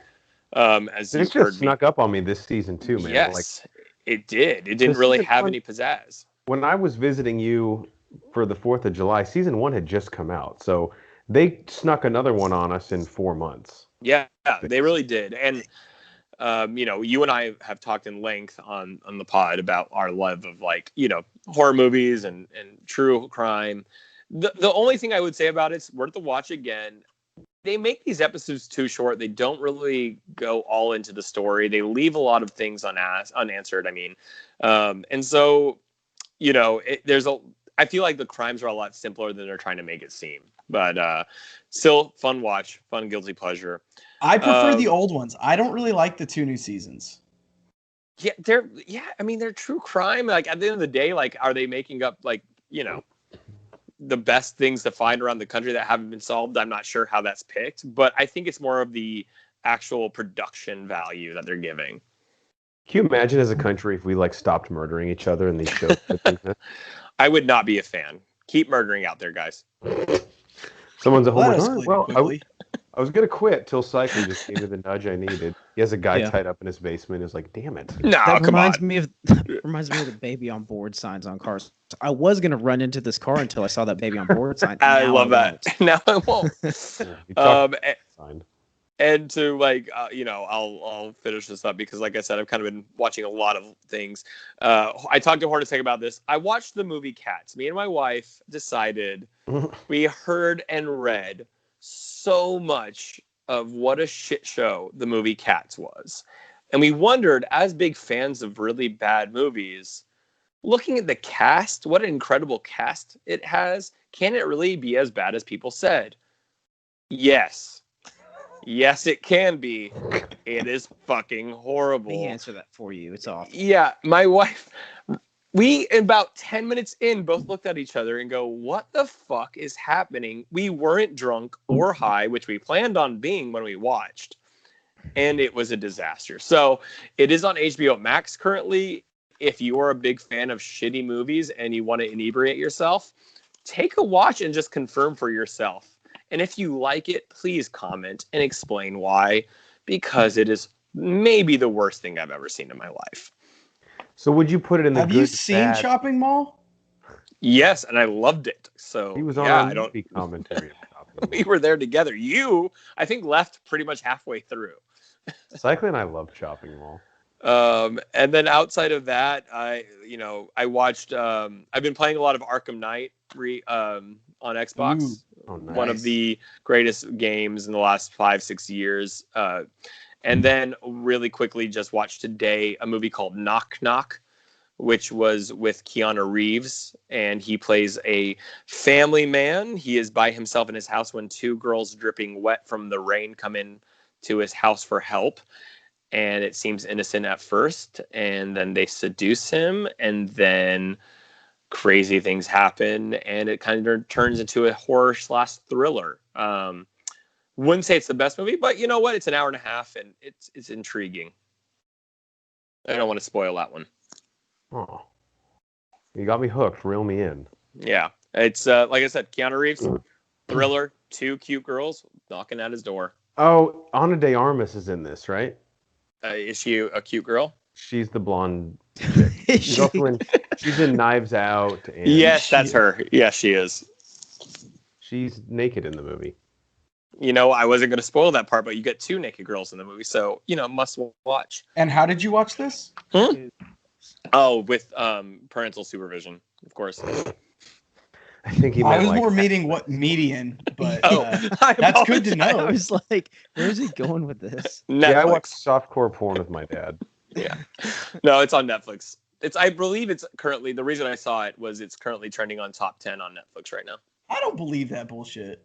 As it just snuck up on me this season too, man. Yes, it did. It didn't really have any pizzazz. When I was visiting you for the 4th of July, season 1 had just come out. So they snuck another one on us in 4 months. Yeah, they really did. And, you and I have talked in length on the pod about our love of, like, horror movies and true crime. The only thing I would say about it's worth a watch again. They make these episodes too short. They don't really go all into the story. They leave a lot of things unanswered. I mean, and so, I feel like the crimes are a lot simpler than they're trying to make it seem. But still, fun watch, fun guilty pleasure. I prefer the old ones. I don't really like the 2 new seasons. Yeah, they're true crime. Like, at the end of the day, like, are they making up, like, the best things to find around the country that haven't been solved? I'm not sure how that's picked, but I think it's more of the actual production value that they're giving. Can you imagine as a country if we stopped murdering each other in these shows? I would not be a fan. Keep murdering out there, guys. Someone's a homeowner. I was gonna quit till Cycle just gave me the nudge I needed. He has a guy tied up in his basement. He's like, "Damn it!" No, that reminds me of the baby on board signs on cars. I was gonna run into this car until I saw that baby on board sign. I love that. Now I won't. And to I'll finish this up because, like I said, I've kind of been watching a lot of things. I talked to Hornacek about this. I watched the movie Cats. Me and my wife decided we heard and read so much of what a shit show the movie Cats was. And we wondered, as big fans of really bad movies, looking at the cast, what an incredible cast it has, can it really be as bad as people said? Yes. Yes, it can be. It is fucking horrible. Let me answer that for you. It's awful. Yeah, my wife, we, about 10 minutes in, both looked at each other and go, what the fuck is happening? We weren't drunk or high, which we planned on being when we watched. And it was a disaster. So it is on HBO Max currently. If you are a big fan of shitty movies and you want to inebriate yourself, take a watch and just confirm for yourself. And if you like it, please comment and explain why, because it is maybe the worst thing I've ever seen in my life. So would you put it in the Have you seen Chopping Mall? Yes, and I loved it. So he was on our movie commentary. We were there together. You, I think, left pretty much halfway through. Cycling, I love Chopping Mall. And then outside of that, I watched. I've been playing a lot of Arkham Knight on Xbox. Ooh. Oh, nice. One of the greatest games in the last 5-6 years. And then really quickly just watched today a movie called Knock Knock, which was with Keanu Reeves, and he plays a family man. He is by himself in his house when 2 girls dripping wet from the rain come in to his house for help. And it seems innocent at first, and then they seduce him, and then crazy things happen, and it kind of turns into a horror/thriller. Wouldn't say it's the best movie, but you know what? It's an hour and a half, and it's intriguing. I don't want to spoil that one. Oh, you got me hooked. Reel me in. Yeah, it's like I said, Keanu Reeves, thriller, 2 cute girls knocking at his door. Oh, Ana de Armas is in this, right? Is she a cute girl? She's the blonde chick. She's in Knives Out. And yes, that's her. Yes, she is. She's naked in the movie. I wasn't going to spoil that part, but you get 2 naked girls in the movie, so must watch. And how did you watch this? Oh, with parental supervision, of course. I think I was more meaning what median, but that's good to know. I was like, where's he going with this? Netflix. Yeah, I watched softcore porn with my dad. Yeah. No, it's on Netflix. I believe it's currently, the reason I saw it was it's currently trending on top 10 on Netflix right now. I don't believe that bullshit.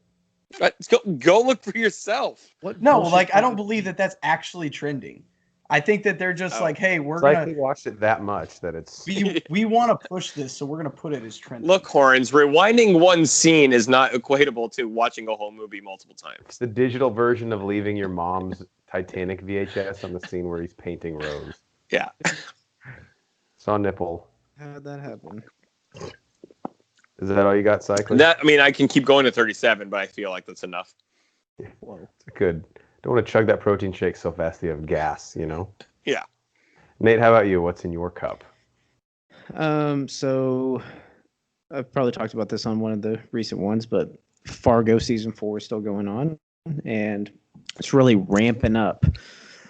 Go look for yourself. I don't believe that that's actually trending. I think that they're just like, hey, we're gonna. Likely watched it that much that it's. We want to push this, so we're gonna put it as trending. Look, Horns, rewinding one scene is not equatable to watching a whole movie multiple times. It's the digital version of leaving your mom's Titanic VHS on the scene where he's painting Rose. Yeah. Saw nipple. How did that happen? Is that all you got, Cycling? I can keep going to 37, but I feel like that's enough. Whoa. It's good. Don't want to chug that protein shake so fast that you have gas, you know? Yeah. Nate, how about you? What's in your cup? So I've probably talked about this on one of the recent ones, but Fargo season 4 is still going on, and it's really ramping up.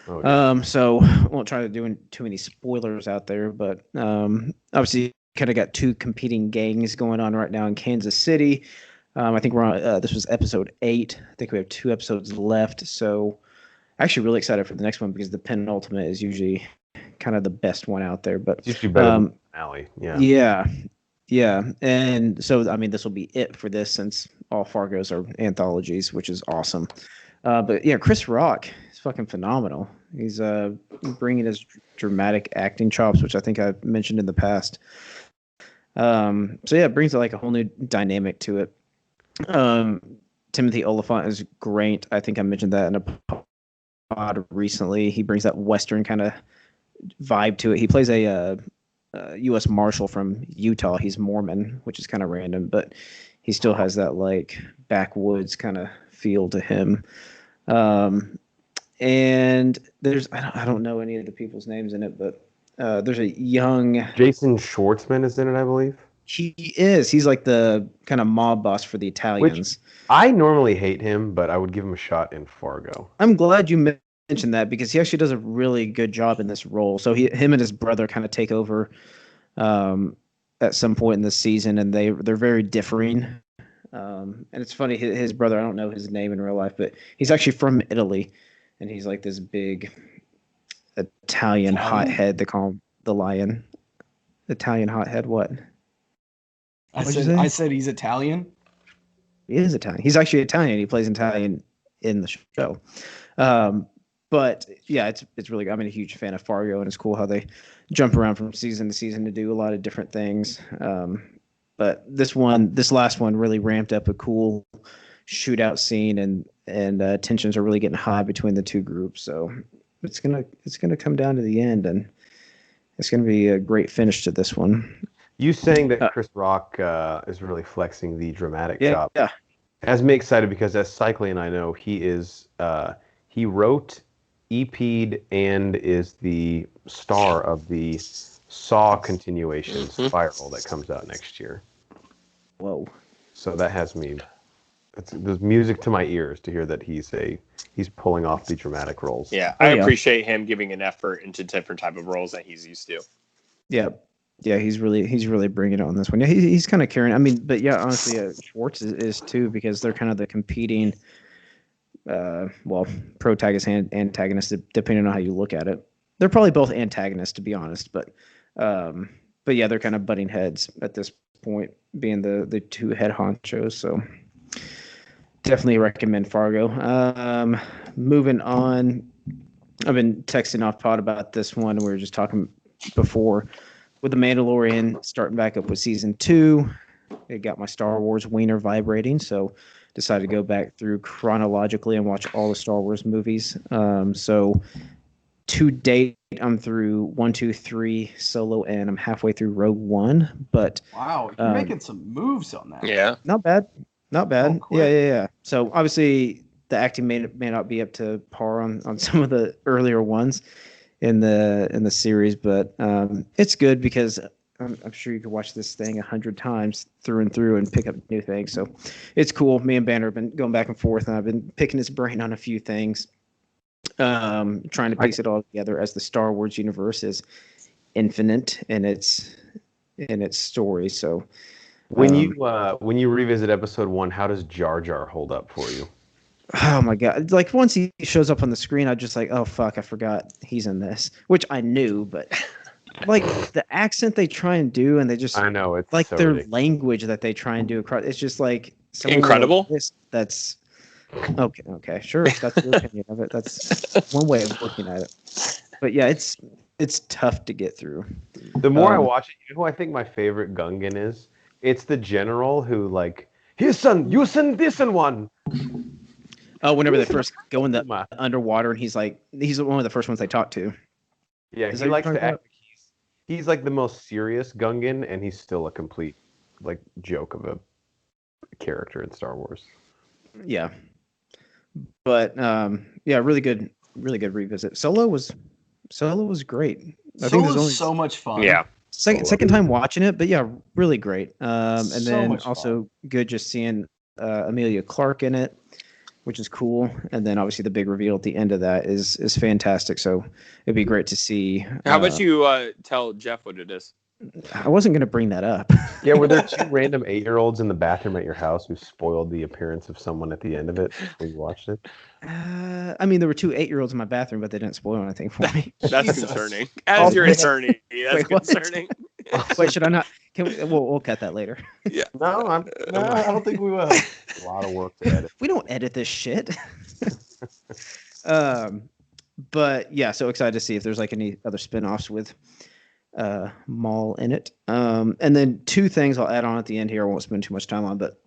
Oh, yeah. So I won't try to do too many spoilers out there, but obviously kind of got two competing gangs going on right now in Kansas City. I think we're on. This was episode 8. I think we have 2 episodes left. So, actually, really excited for the next one because the penultimate is usually kind of the best one out there. But it's usually better than the finale. Yeah. And so, I mean, this will be it for this since all Fargos are anthologies, which is awesome. But yeah, Chris Rock is fucking phenomenal. He's bringing his dramatic acting chops, which I think I mentioned in the past. So yeah, it brings like a whole new dynamic to it. Timothy Olyphant is great. I think I mentioned that in a pod recently. He brings that Western kind of vibe to it. He plays a U.S. Marshal from Utah. He's Mormon, which is kind of random, but he still has that like backwoods kind of feel to him. And there's I don't know any of the people's names in it, but there's a young Jason Schwartzman is in it, I believe. He is. He's like the kind of mob boss for the Italians. Which I normally hate him, but I would give him a shot in Fargo. I'm glad you mentioned that because he actually does a really good job in this role. So him and his brother kind of take over at some point in the season, and they're very differing. And it's funny, his brother, I don't know his name in real life, but he's actually from Italy, and he's like this big Italian hothead. They call him the Lion. Italian hothead. What? I said he's Italian. He is Italian. He's actually Italian. He plays Italian in the show. But yeah, it's really. I'm a huge fan of Fargo, and it's cool how they jump around from season to season to do a lot of different things. But this last one really ramped up a cool shootout scene, and tensions are really getting high between the two groups. So it's gonna come down to the end, and it's gonna be a great finish to this one. You saying that Chris Rock is really flexing the dramatic job. Yeah. Has me excited because as Cycling and I know, he is he wrote, EP'd, and is the star of the Saw continuation Spiral that comes out next year. Whoa. So that has me. There's music to my ears to hear that he's pulling off the dramatic roles. Yeah, I appreciate him giving an effort into different type of roles that he's used to. Yeah. Yeah, he's really bringing it on this one. Yeah, he's kind of carrying. I mean, but yeah, honestly, Schwartz is too because they're kind of the competing, protagonist and antagonist depending on how you look at it. They're probably both antagonists to be honest, but yeah, they're kind of butting heads at this point, being the two head honchos. So definitely recommend Fargo. Moving on, I've been texting off pod about this one. We were just talking before. With The Mandalorian starting back up with season 2, it got my Star Wars wiener vibrating, so decided to go back through chronologically and watch all the Star Wars movies. So to date, I'm through 1, 2, 3 Solo, and I'm halfway through Rogue One. But wow, you're making some moves on that. Yeah, not bad. Oh, cool. Yeah. So obviously, the acting may not be up to par on some of the earlier ones in the series, but it's good because I'm sure you could watch this thing 100 times through and through and pick up new things. So it's cool. Me and Banner have been going back and forth, and I've been picking his brain on a few things, trying to piece it all together as the Star Wars universe is infinite in its story. So when you revisit episode 1, how does Jar Jar hold up for you? Oh my god! Like once he shows up on the screen, I'm just like, oh fuck, I forgot he's in this, which I knew, but like the accent they try and do, and they just I know it's like so their ridiculous. Language that they try and do across. It's just like incredible. That's Okay, sure. If that's your opinion of it. That's one way of looking at it. But yeah, it's tough to get through. The more I watch it, you know who I think my favorite Gungan is? It's the general who like, you send this and one. Oh, whenever they first go in the underwater, and he's one of the first ones they talk to. Yeah, he likes to act. He's like the most serious Gungan, and he's still a complete like joke of a character in Star Wars. Yeah, but yeah, really good revisit. Solo was great. I think Solo was so much fun. Yeah. Second time watching it, but yeah, really great. And So then much also good just seeing Amelia Clark in it, which is cool. And then obviously the big reveal at the end of that is fantastic. So it'd be great to see. How about you tell Jeff what it is? I wasn't going to bring that up. Yeah, were there two random 8-year-olds in the bathroom at your house who spoiled the appearance of someone at the end of it when you watched it? I mean, there were two 8-year-olds in my bathroom, but they didn't spoil anything for me. That's concerning. As your attorney, that's concerning. Wait, should I not? We'll cut that later. Yeah. No, I don't think we will. A lot of work to edit. We don't edit this shit. But yeah, so excited to see if there's like any other spin-offs with Maul in it. And then two things I'll add on at the end here. I won't spend too much time on, but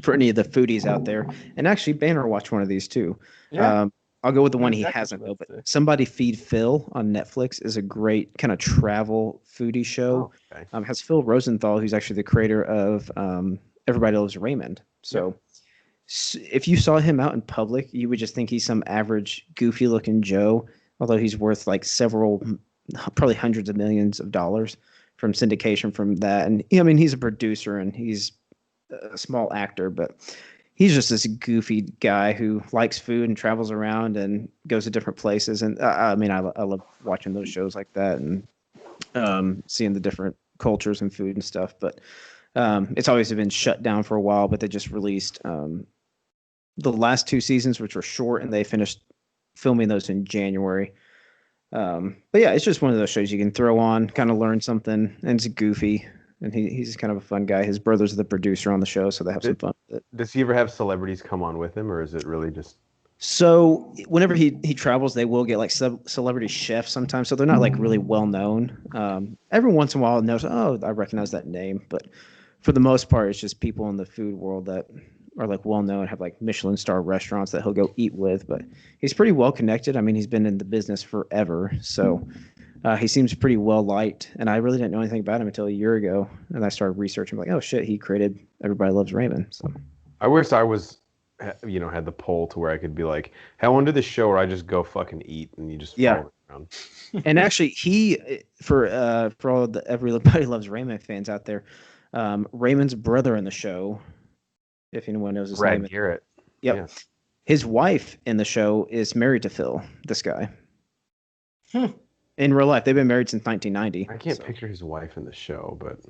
for any of the foodies out there, and actually Banner watched one of these too. Yeah. I'll go with the one he hasn't though, but Somebody Feed Phil on Netflix is a great kind of travel foodie show. Oh, okay. Has Phil Rosenthal, who's actually the creator of Everybody Loves Raymond. So if you saw him out in public, you would just think he's some average goofy looking Joe, although he's worth like probably hundreds of millions of dollars from syndication from that. And I mean, he's a producer and he's a small actor, but he's just this goofy guy who likes food and travels around and goes to different places. And I mean, I love watching those shows like that and seeing the different cultures and food and stuff. But it's always been shut down for a while, but they just released the last two seasons, which were short, and they finished filming those in January. But yeah, it's just one of those shows you can throw on, kind of learn something, and it's goofy. And he's kind of a fun guy. His brother's the producer on the show, so they have some fun with it. Does he ever have celebrities come on with him, or is it really just? So whenever he travels, they will get like celebrity chefs sometimes. So they're not like really well known. Every once in a while, knows, oh, I recognize that name. But for the most part, it's just people in the food world that are like well known, have like Michelin star restaurants that he'll go eat with. But he's pretty well connected. I mean, he's been in the business forever, so. He seems pretty well liked, and I really didn't know anything about him until a year ago. And I started researching, like, oh shit, he created Everybody Loves Raymond. So I wish I was, had the poll to where I could be like, hey, I want to do this show where I just go fucking eat and you just follow around. And actually, he for all the Everybody Loves Raymond fans out there, Raymond's brother in the show, if anyone knows his name, Brad Garrett. Yep, Yeah. His wife in the show is married to Phil. This guy. In real life, they've been married since 1990. I can't picture his wife in the show, but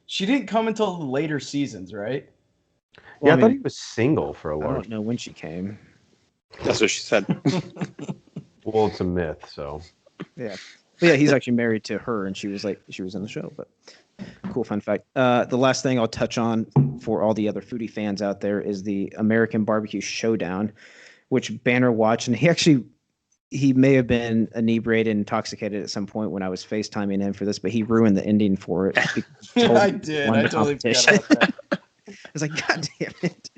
she didn't come until the later seasons, right? Well, I thought he was single for a I long. don't know when she came. That's what she said. Well, it's a myth, so. Yeah, but yeah, he's actually married to her, and she was in the show. But cool fun fact. The last thing I'll touch on for all the other foodie fans out there is the American Barbecue Showdown, which Banner watched, and he may have been inebriated and intoxicated at some point when I was FaceTiming him for this, but he ruined the ending for it. I did. I totally forgot about that. I was like, God damn it.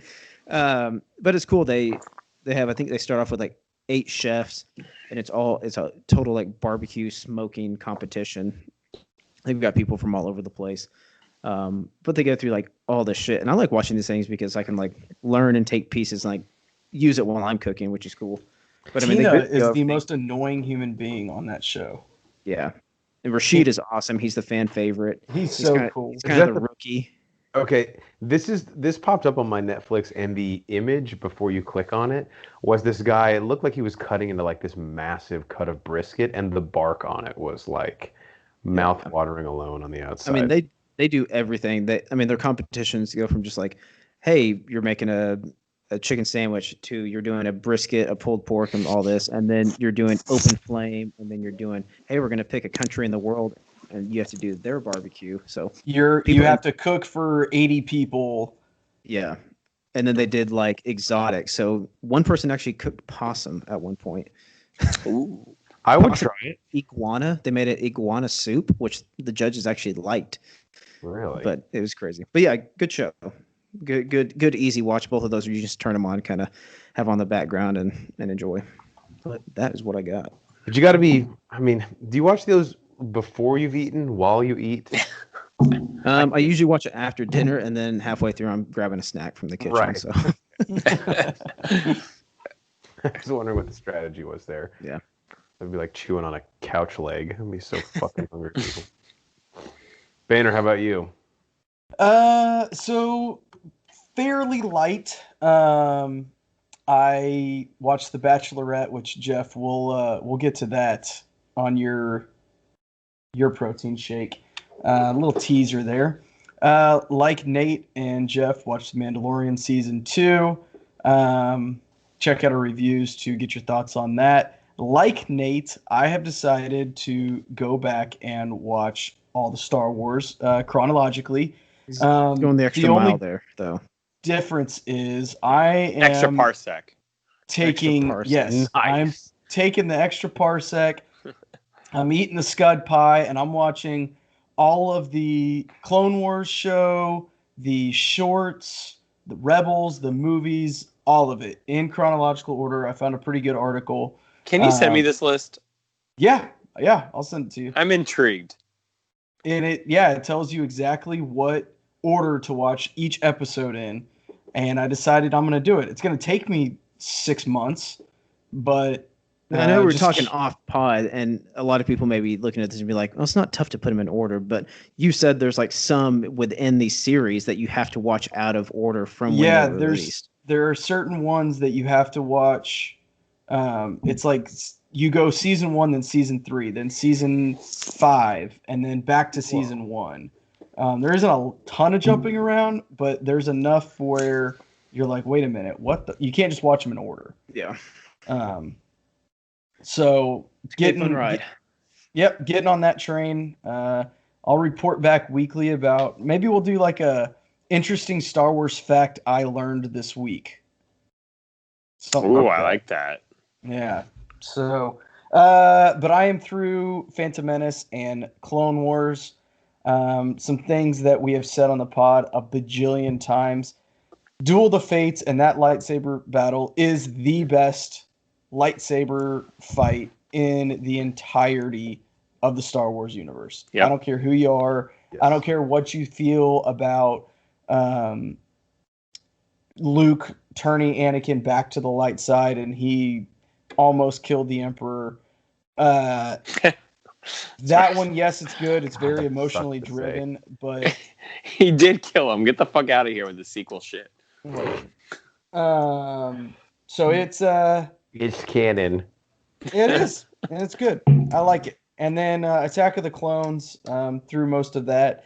But it's cool. They have, I think they start off with like 8 chefs, and it's a total like barbecue smoking competition. They've got people from all over the place. But they go through like all this shit. And I like watching these things because I can like learn and take pieces and like use it while I'm cooking, which is cool. But Tina is the most annoying human being on that show. Yeah. And Rashid is awesome. He's the fan favorite. He's so cool. He's kind of the rookie. Okay, this popped up on my Netflix, and the image before you click on it was this guy. It looked like he was cutting into like this massive cut of brisket, and the bark on it was like mouth watering alone on the outside. I mean, they do everything. Their competitions go from just like, hey, you're making a chicken sandwich to you're doing a brisket, a pulled pork, and all this, and then you're doing open flame, and then you're doing, hey, we're gonna pick a country in the world, and you have to do their barbecue. So you have to cook for 80 people. Yeah, and then they did like exotic. So one person actually cooked possum at one point. Ooh. I would Possum try it. Iguana. They made an iguana soup, which the judges actually liked. Really? But it was crazy. But yeah, good show. Good, easy watch. Both of those, you just turn them on, kind of have on the background and enjoy. But that is what I got. But you got to be. I mean, do you watch those before you've eaten, while you eat? I usually watch it after dinner, and then halfway through, I'm grabbing a snack from the kitchen. Right. So I was wondering what the strategy was there. Yeah. I'd be like chewing on a couch leg. I'd be so fucking hungry. Banner, how about you? So fairly light. I watched The Bachelorette, which Jeff we'll get to that on your protein shake. Little teaser there. Like Nate and Jeff, watched The Mandalorian season 2. Check out our reviews to get your thoughts on that. Like Nate, I have decided to go back and watch all the Star Wars chronologically. going the extra mile there, though. Difference is I am Extra parsec. taking Extra parsec. yes, Nice. I'm taking the extra parsec. I'm eating the scud pie, and I'm watching all of the Clone Wars show, the shorts, the Rebels, the movies, all of it in chronological order. I found a pretty good article. Can you send me this list? Yeah, I'll send it to you. I'm intrigued. And it tells you exactly what order to watch each episode in. And I decided I'm going to do it. It's going to take me 6 months, but I know we're talking off pod, and a lot of people may be looking at this and be like, "Oh, it's not tough to put them in order." But you said there's like some within these series that you have to watch out of order from when they were released. There are certain ones that you have to watch. It's like you go season 1, then season 3, then season 5, and then back to season 1. There isn't a ton of jumping around, but there's enough where you're like, wait a minute, you can't just watch them in order. Yeah. So getting on that train. I'll report back weekly about, maybe we'll do like a interesting Star Wars fact I learned this week. Ooh, I like that. Yeah. So, but I am through Phantom Menace and Clone Wars. Some things that we have said on the pod a bajillion times. Duel the Fates and that lightsaber battle is the best lightsaber fight in the entirety of the Star Wars universe. Yep. I don't care who you are. Yes. I don't care what you feel about Luke turning Anakin back to the light side and he almost killed the Emperor. That one, yes, it's good. It's very emotionally driven, but he did kill him. Get the fuck out of here with the sequel shit. So it's canon. It is, and it's good. I like it. And then Attack of the Clones, through most of that.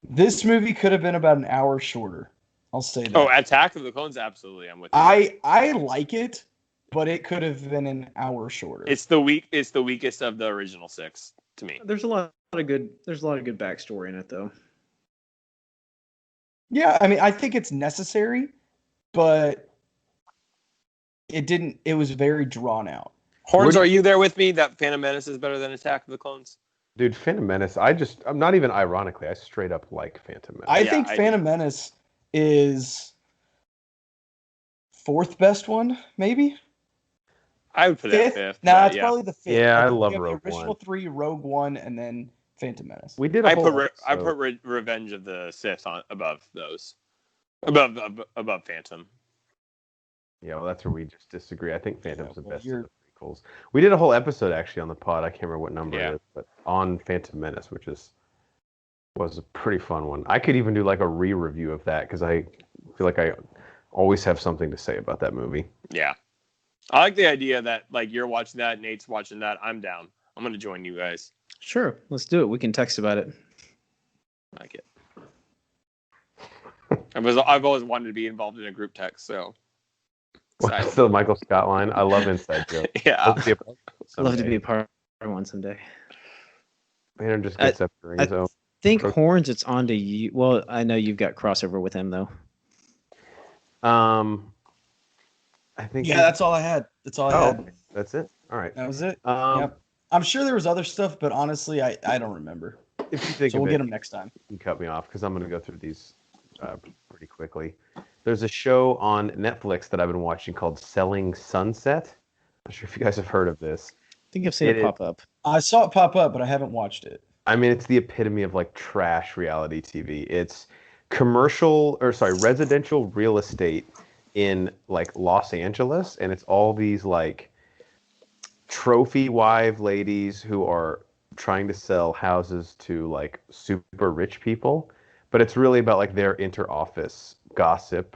This movie could have been about an hour shorter. I'll say that. Oh, Attack of the Clones, absolutely. I'm with you. I like it, but it could have been an hour shorter. It's the weakest of the original 6 to me. There's a lot of good backstory in it, though. Yeah, I mean, I think it's necessary, but it was very drawn out. Horns, are you there with me that Phantom Menace is better than Attack of the Clones? Dude, Phantom Menace, I'm not even ironically, I straight up like Phantom Menace. I think Phantom Menace is 4th best one, maybe? I would put it 5th. Nah, it's probably the 5th. Yeah, I love Rogue One. The original 3, Rogue One, and then Phantom Menace. We did I put Revenge of the Sith above those. Above Phantom. Yeah, well, that's where we just disagree. I think Phantom's the best of the prequels. We did a whole episode actually on the pod. I can't remember what number it is, but on Phantom Menace, which was a pretty fun one. I could even do like a re-review of that because I feel like I always have something to say about that movie. Yeah, I like the idea that like you're watching that, Nate's watching that. I'm down. I'm gonna join you guys. Sure, let's do it. We can text about it. I like it. I've always wanted to be involved in a group text, so. What's the Michael Scott line? I love inside jokes. Yeah. Love to be a part of one someday. Man, just gets up during his own. I think Horns, it's on to you. Well, I know you've got crossover with him, though. I think. Yeah, that's all I had. That's all I had. Okay. That's it. All right. That was it. Yep. I'm sure there was other stuff, but honestly, I don't remember. If you think so of we'll it, get them next time. You can cut me off because I'm going to go through these pretty quickly. There's a show on Netflix that I've been watching called Selling Sunset. I'm not sure if you guys have heard of this. I think I've seen it pop up. I saw it pop up, but I haven't watched it. I mean, it's the epitome of like trash reality TV. It's residential real estate in like Los Angeles, and it's all these like trophy wife ladies who are trying to sell houses to like super rich people, but it's really about like their inter-office gossip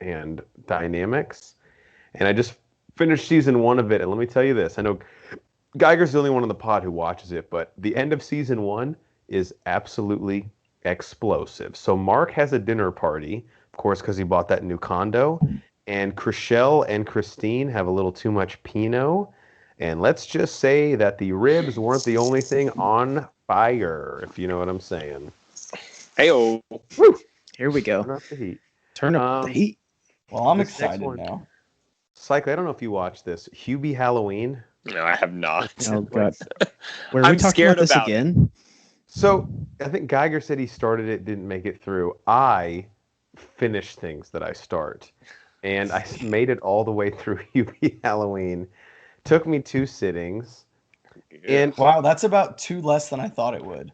and dynamics. And I just finished season 1 of it, and let me tell you this: I know Geiger's the only one on the pod who watches it, but the end of season 1 is absolutely explosive. So Mark has a dinner party, of course, because he bought that new condo, and Chriselle and Christine have a little too much Pinot. And let's just say that the ribs weren't the only thing on fire, if you know what I'm saying. Hey-oh. Woo! Here we go. Turn up the heat. Turn up the heat. Well, I'm This excited next one- now. Cycle, I don't know if you watched this. Hubie Halloween. No, I have not. Oh god. Were I'm we talking scared about this about again? So I think Geiger said he started it, didn't make it through. I finish things that I start. And I made it all the way through Hubie Halloween. Took me 2 sittings. And Wow, that's about 2 less than I thought it would.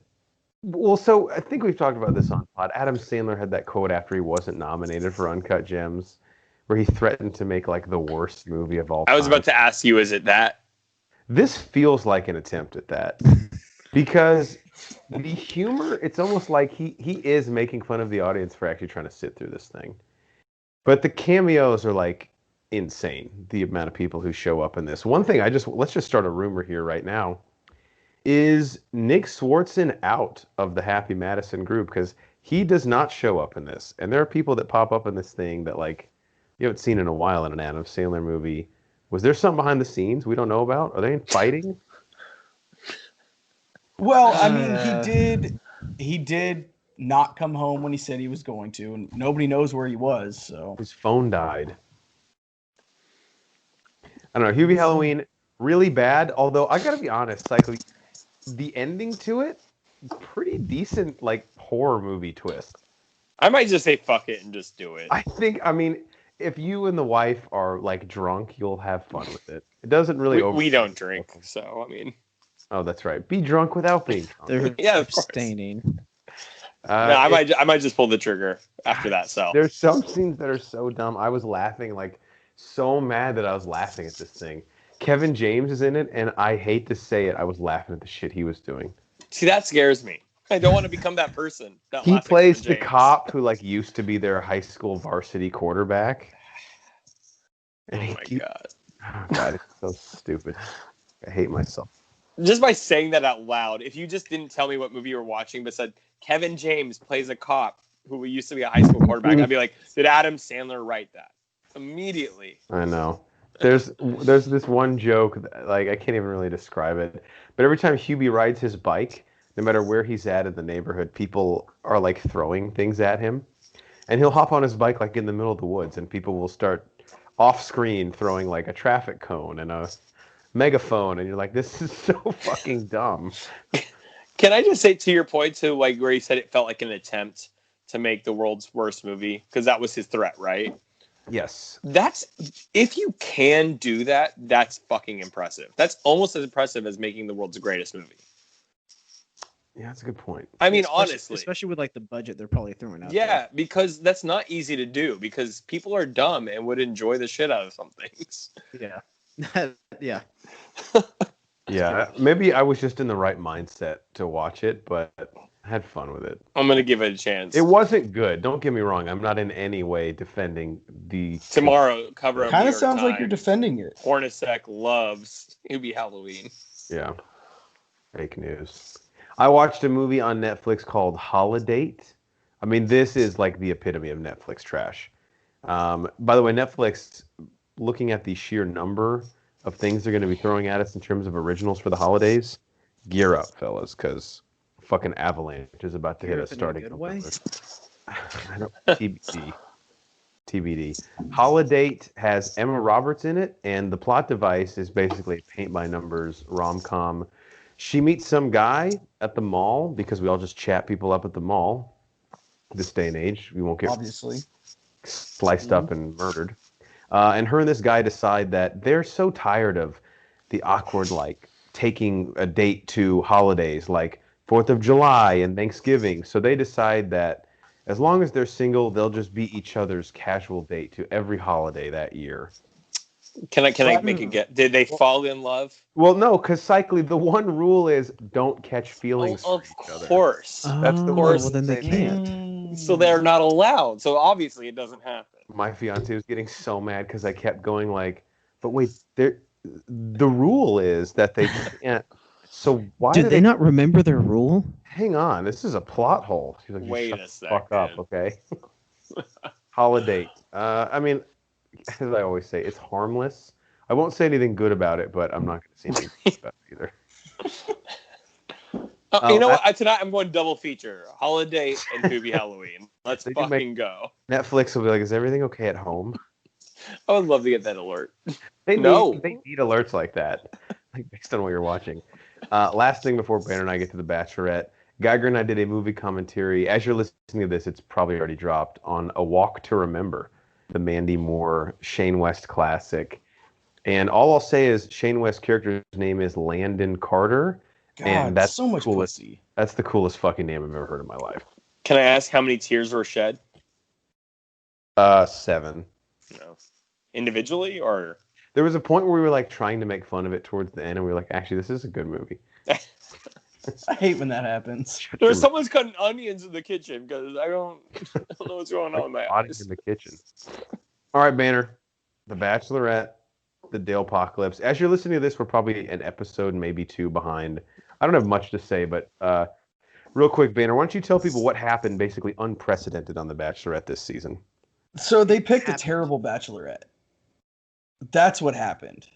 well, so I think we've talked about this on pod. Adam Sandler had that quote after he wasn't nominated for Uncut Gems, where he threatened to make like the worst movie of all time. I was about to ask you, is it that? This feels like an attempt at that. Because the humor, it's almost like he is making fun of the audience for actually trying to sit through this thing. But the cameos are like insane, the amount of people who show up in this. One thing let's just start a rumor here right now. Is Nick Swartzen out of the Happy Madison group? Because he does not show up in this. And there are people that pop up in this thing that like you haven't seen in a while in an Adam Sandler movie. Was there something behind the scenes we don't know about? Are they fighting? Well, I mean, he did not come home when he said he was going to, and nobody knows where he was. So His phone died. I don't know. Hubie Halloween, really bad. Although I gotta be honest, like the ending to it, pretty decent, like horror movie twist. I might just say fuck it and just do it. I mean, if you and the wife are like drunk, you'll have fun with it. It doesn't really. We don't drink, so I mean. Oh, that's right. Be drunk without being drunk. They're Yeah, of course. abstaining. No, I might just pull the trigger after that. So There's some scenes that are so dumb. I was laughing, like so mad that I was laughing at this thing. Kevin James is in it, and I hate to say it, I was laughing at the shit he was doing. see, that scares me. I don't want to become that person. That He laughs at plays Kevin the James. cop who like used to be their high school varsity quarterback. Oh And my god! Oh god, it's so stupid. I hate myself. Just by saying that out loud, if you just didn't tell me what movie you were watching, but said Kevin James plays a cop who used to be a high school quarterback, I'd be like, did Adam Sandler write that? Immediately. I know. There's this one joke that, like I can't even really describe it, but every time Hubie rides his bike, no matter where he's at in the neighborhood, people are like throwing things at him, and he'll hop on his bike like in the middle of the woods, and people will start off screen throwing like a traffic cone and a megaphone, and you're like, this is so fucking dumb. Can I just say to your point, to like where he said it felt like an attempt to make the world's worst movie, because that was his threat, right? Yes. That's, if you can do that, that's fucking impressive. That's almost as impressive as making the world's greatest movie. Yeah, that's a good point. I mean, Especially honestly, with like the budget they're probably throwing out. yeah, because that's not easy to do, because people are dumb and would enjoy the shit out of some things. There. Yeah. Yeah. Yeah, maybe I was just in the right mindset to watch it, but I had fun with it. I'm gonna give it a chance. It wasn't good. Don't get me wrong. I'm not in any way defending the Tomorrow, cover of kind New of York sounds like you're Times. defending it. Hornacek loves Hubie Halloween. Yeah. Fake news. I watched a movie on Netflix called Holiday. I mean, this is like the epitome of Netflix trash. By the way, Netflix, looking at the sheer number of things they're going to be throwing at us in terms of originals for the holidays, gear up, fellas, because fucking Avalanche is about to hit us starting. Good way. I don't TBD. TBD. Holiday has Emma Roberts in it, and the plot device is basically a paint-by-numbers rom-com. She meets some guy at the mall, because we all just chat people up at the mall this day and age. We won't get Obviously sliced up and murdered. And her and this guy decide that they're so tired of the awkward, like, taking a date to holidays, like 4th of July and Thanksgiving. So they decide that as long as they're single, they'll just be each other's casual date to every holiday that year. Can I make a guess? Did they fall in love? Well, no, because cyclically, the one rule is don't catch feelings for each other. Of course. That's the well, worst then they thing. can't. So they're not allowed. So obviously it doesn't happen. My fiance was getting so mad because I kept going like, but wait, the rule is that they can't. So why do they not remember their rule? Hang on, this is a plot hole. She's like, wait shut a the second. fuck up, okay? Holiday. I mean, as I always say, it's harmless. I won't say anything good about it, but I'm not going to say anything good about it either. You know what? Tonight I'm going double feature: Holiday and Movie Halloween. Let's fucking go. Netflix will be like, "Is everything okay at home?" I would love to get that alert. They need alerts like that, like based on what you're watching. Last thing before Banner and I get to The Bachelorette, Geiger and I did a movie commentary. As you're listening to this, it's probably already dropped on A Walk to Remember, the Mandy Moore Shane West classic. And all I'll say is Shane West's character's name is Landon Carter. God, and that's so much coolest, pussy. That's the coolest fucking name I've ever heard in my life. Can I ask how many tears were shed? 7. No. Individually or? There was a point where we were like trying to make fun of it towards the end, and we were like, actually, this is a good movie. I hate when that happens. Someone's cutting onions in the kitchen because I don't know what's going on with my eyes. In the kitchen. All right, Banner. The Bachelorette, the Dale-pocalypse. As you're listening to this, we're probably an episode, maybe 2 behind. I don't have much to say, but real quick, Banner, why don't you tell people what happened basically unprecedented on The Bachelorette this season? So they picked a terrible Bachelorette. That's what happened.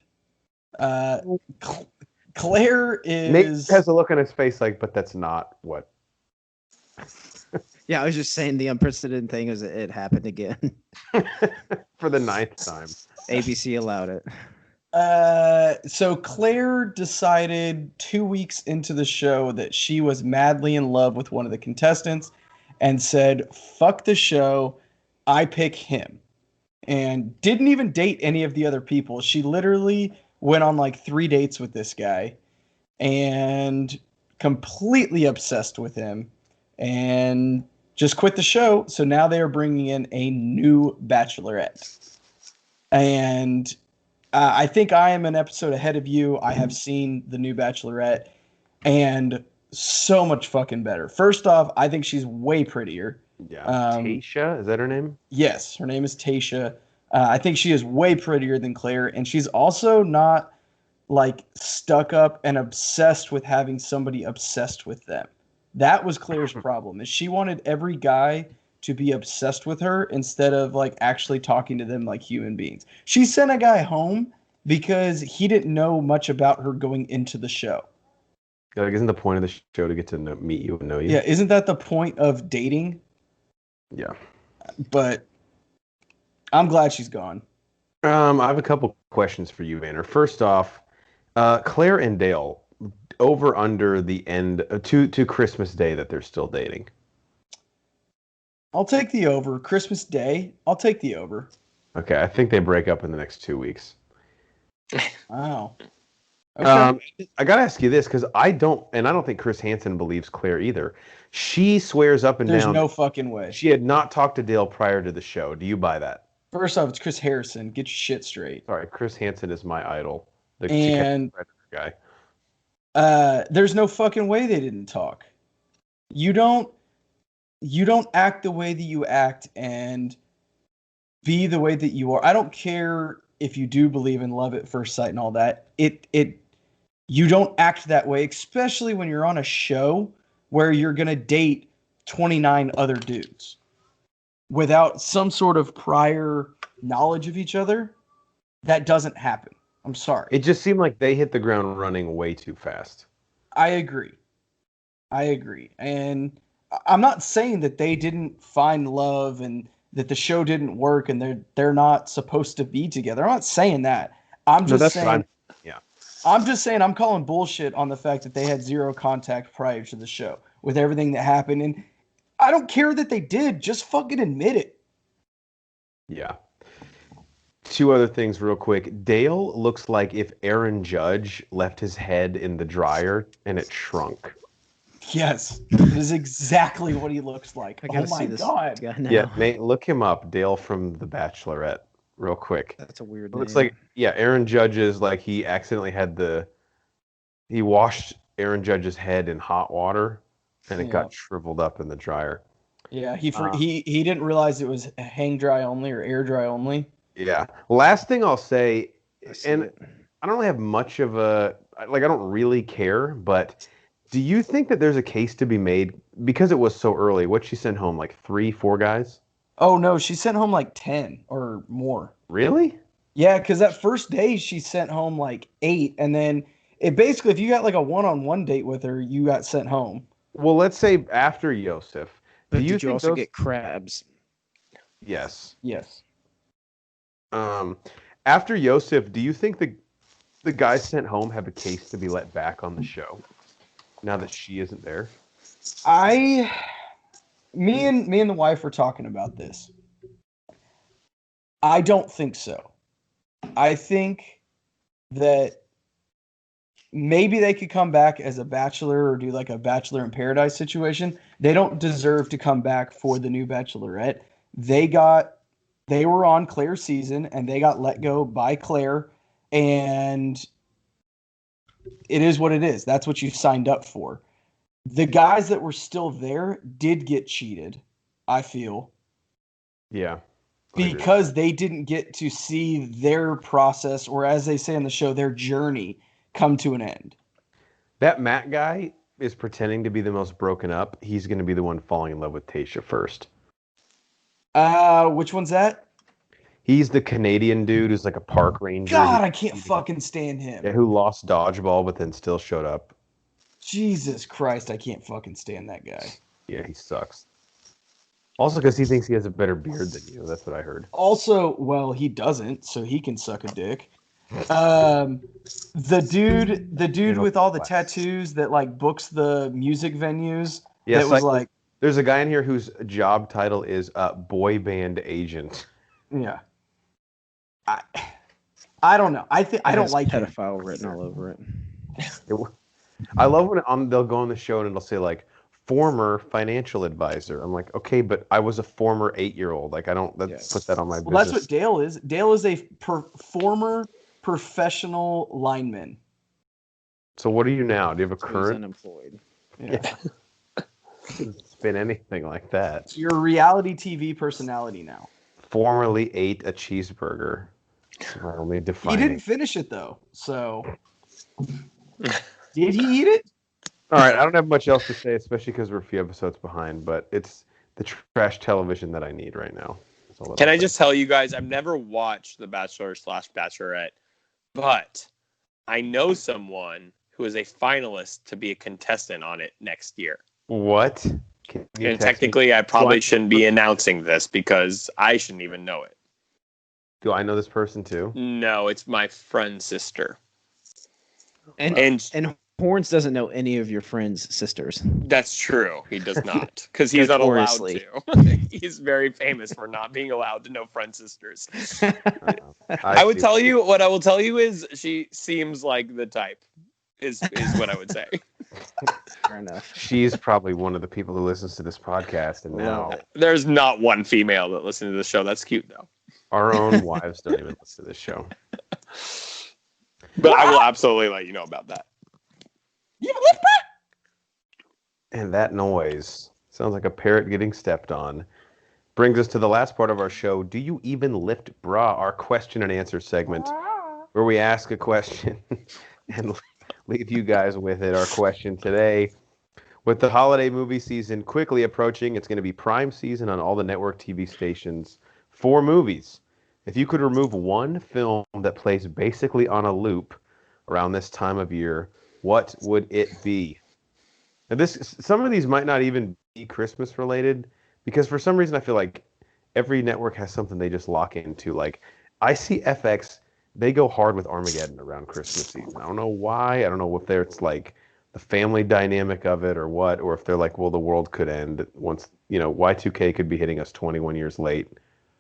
Claire is... Nate has a look on his face like, but that's not what... Yeah, I was just saying the unprecedented thing is it happened again. For the 9th time. ABC allowed it. So Claire decided 2 weeks into the show that she was madly in love with one of the contestants and said, fuck the show, I pick him. And didn't even date any of the other people. She literally went on like 3 dates with this guy and completely obsessed with him and just quit the show. So now they are bringing in a new Bachelorette. And I think I am an episode ahead of you. I have seen the new Bachelorette and so much fucking better. First off, I think she's way prettier. Yeah. Tasha, is that her name? Yes, her name is Tasha. I think she is way prettier than Claire, and she's also not like stuck up and obsessed with having somebody obsessed with them. That was Claire's problem, is she wanted every guy to be obsessed with her instead of like actually talking to them like human beings. She sent a guy home because he didn't know much about her going into the show. Like, isn't the point of the show to get to meet you and know you? Yeah, isn't that the point of dating? Yeah. But I'm glad she's gone. I have a couple questions for you, Banner. First off, Claire and Dale, over under the end to Christmas Day that they're still dating. I'll take the over. Christmas Day, I'll take the over. Okay, I think they break up in the next 2 weeks. Wow. Okay. I gotta ask you this because I don't think Chris Hansen believes Claire either. She swears up and There's down. There's no fucking way. She had not talked to Dale prior to the show. Do you buy that? First off, it's Chris Harrison. Get your shit straight. Sorry, Chris Hansen is my idol. And guy. There's no fucking way they didn't talk. You don't act the way that you act and be the way that you are. I don't care if you do believe in love at first sight and all that. You don't act that way, especially when you're on a show where you're going to date 29 other dudes without some sort of prior knowledge of each other. That doesn't happen. I'm sorry. It just seemed like they hit the ground running way too fast. I agree. And I'm not saying that they didn't find love and that the show didn't work and they're not supposed to be together. I'm not saying that. I'm just saying. Yeah. I'm just saying I'm calling bullshit on the fact that they had zero contact prior to the show with everything that happened. And I don't care that they did. Just fucking admit it. Yeah. Two other things real quick. Dale looks like if Aaron Judge left his head in the dryer and it shrunk. Yes. It is exactly what he looks like. I gotta oh my see this God. guy now. Yeah, Nate, look him up. Dale from The Bachelorette real quick. That's a weird It looks name. like, yeah, Aaron Judge's, like, he accidentally he washed Aaron Judge's head in hot water and it got shriveled up in the dryer. Yeah, he didn't realize it was hang dry only or air dry only. Yeah. Last thing I'll say, and I don't really have much of I don't really care, but do you think that there's a case to be made because it was so early? What'd she send home? Like 3-4 guys? Oh no, she sent home like 10 or more. Really? Yeah, because that first day she sent home like 8, and then it basically, if you got like a one-on-one date with her, you got sent home. Well, let's say after Yosef. But did you also get crabs? Yes. Yes. After Yosef, do you think the guys sent home have a case to be let back on the show now that she isn't there? Me and the wife were talking about this. I don't think so. I think that maybe they could come back as a bachelor or do like a Bachelor in Paradise situation. They don't deserve to come back for the new Bachelorette. They were on Claire's season and they got let go by Claire, and it is what it is. That's what you signed up for. The guys that were still there did get cheated, I feel. Yeah. Because they didn't get to see their process, or as they say on the show, their journey come to an end. That Matt guy is pretending to be the most broken up. He's going to be the one falling in love with Tayshia first. Which one's that? He's the Canadian dude who's like a park ranger. God, I can't fucking stand him. Yeah, who lost dodgeball but then still showed up. Jesus Christ, I can't fucking stand that guy. Yeah, he sucks. Also because he thinks he has a better beard than you. That's what I heard. Also, well, he doesn't, so he can suck a dick. The dude with all the tattoos that like books the music venues. Yeah, that was like, there's a guy in here whose job title is boy band agent. Yeah. I don't know. I don't like pedophile written all over it. I love when they'll go on the show and it'll say like former financial advisor. I'm like, okay, but I was a former 8-year-old. Like I don't put that on my business. Well, that's what Dale is. Dale is a former professional lineman. So what are you now? Do you have a current? He's unemployed. Yeah. It's been anything like that. So you're a reality TV personality now. Formerly ate a cheeseburger. Only defining. He didn't finish it though. So did he eat it? All right, I don't have much else to say, especially because we're a few episodes behind. But it's the trash television that I need right now. Can I just tell you guys? I've never watched The Bachelor/Bachelorette, but I know someone who is a finalist to be a contestant on it next year. What? And technically, I probably shouldn't be announcing this because I shouldn't even know it. Do I know this person too? No, it's my friend's sister. And Horns doesn't know any of your friends' sisters. That's true. He does not, because he's not allowed to. He's very famous for not being allowed to know friend sisters. I would tell you what I will tell you is she seems like the type. Is what I would say. Fair enough. She's probably one of the people who listens to this podcast, and now there's not one female that listens to this show. That's cute though. Our own wives don't even listen to this show. But I will absolutely let you know about that. And that noise sounds like a parrot getting stepped on. Brings us to the last part of our show. Do you even lift bra? Our question and answer segment, where we ask a question and leave you guys with it. Our question today: with the holiday movie season quickly approaching, it's going to be prime season on all the network TV stations for movies. If you could remove one film that plays basically on a loop around this time of year, what would it be? Now, some of these might not even be Christmas related, because for some reason I feel like every network has something they just lock into. Like, I see FX, they go hard with Armageddon around Christmas season. I don't know why. I don't know if it's like the family dynamic of it or what, or if they're like, well, the world could end once, Y2K could be hitting us 21 years late.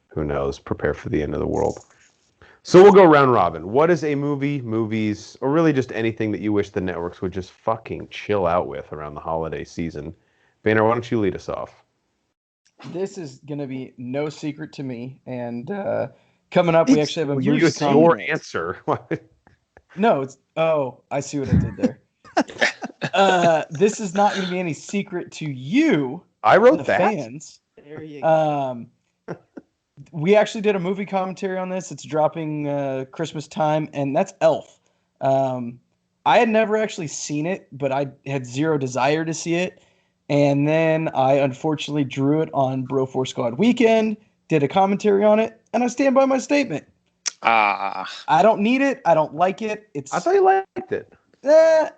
Who knows? Prepare for the end of the world. So we'll go round robin. What is a movie, movies, or really just anything that you wish the networks would just fucking chill out with around the holiday season? Banner, why don't you lead us off? This is going to be no secret to me. And coming up, we actually have a movie. It's your answer. No, it's... Oh, I see what I did there. This is not going to be any secret to you. I wrote the that. Fans. There you go. We actually did a movie commentary on this. It's dropping Christmas time, and that's Elf. I had never actually seen it, but I had zero desire to see it. And then I unfortunately drew it on Bro4 Squad weekend, did a commentary on it, and I stand by my statement. I don't need it. I don't like it. I thought you liked it. The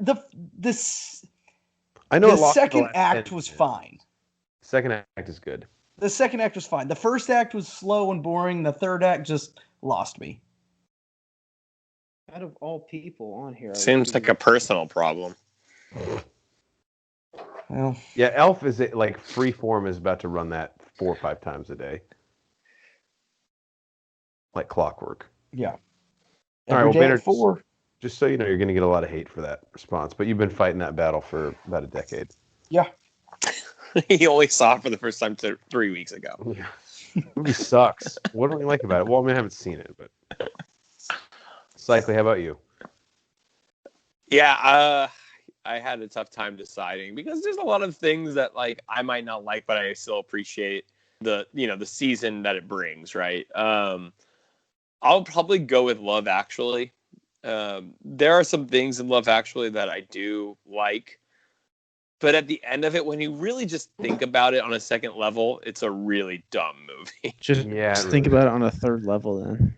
second act was fine. Second act is good. The second act was fine. The first act was slow and boring. The third act just lost me. Out of all people on here, seems like a personal problem. Well, yeah, Elf is like Freeform is about to run that 4 or 5 times a day, like clockwork. Yeah. All right, well, Banner, 4. Just so you know, you're going to get a lot of hate for that response, but you've been fighting that battle for about a decade. Yeah. He only saw it for the first time 3 weeks ago. Yeah. The movie sucks. What don't you like about it? Well, I mean, I haven't seen it, but Cycly, how about you? Yeah, I had a tough time deciding because there's a lot of things that like I might not like, but I still appreciate the season that it brings. Right. I'll probably go with Love Actually. There are some things in Love Actually that I do like. But at the end of it, when you really just think about it on a second level, it's a really dumb movie. Just think about it on a third level then.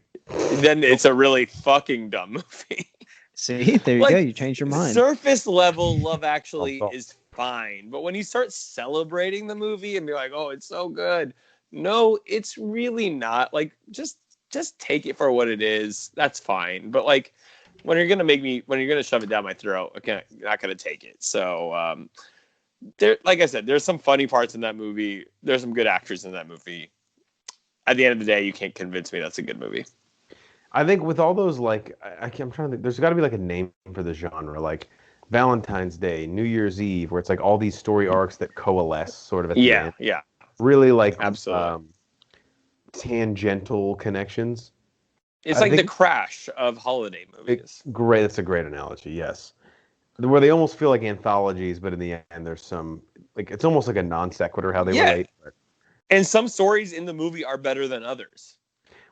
Then it's a really fucking dumb movie. See, there you go. You changed your mind. Surface level Love Actually is fine. But when you start celebrating the movie and be like, oh, it's so good. No, it's really not. Like, just take it for what it is. That's fine. But like, when you're gonna shove it down my throat, I'm not gonna take it. So, there, like I said, there's some funny parts in that movie. There's some good actors in that movie. At the end of the day, you can't convince me that's a good movie. I think with all those, like, I'm trying to think, there's got to be like a name for the genre, like Valentine's Day, New Year's Eve, where it's like all these story arcs that coalesce sort of at the end. Yeah. Really like absolutely tangential connections. It's like the Crash of holiday movies. Great, that's a great analogy. Yes, where they almost feel like anthologies, but in the end, there's some like it's almost like a non sequitur how they relate. And some stories in the movie are better than others.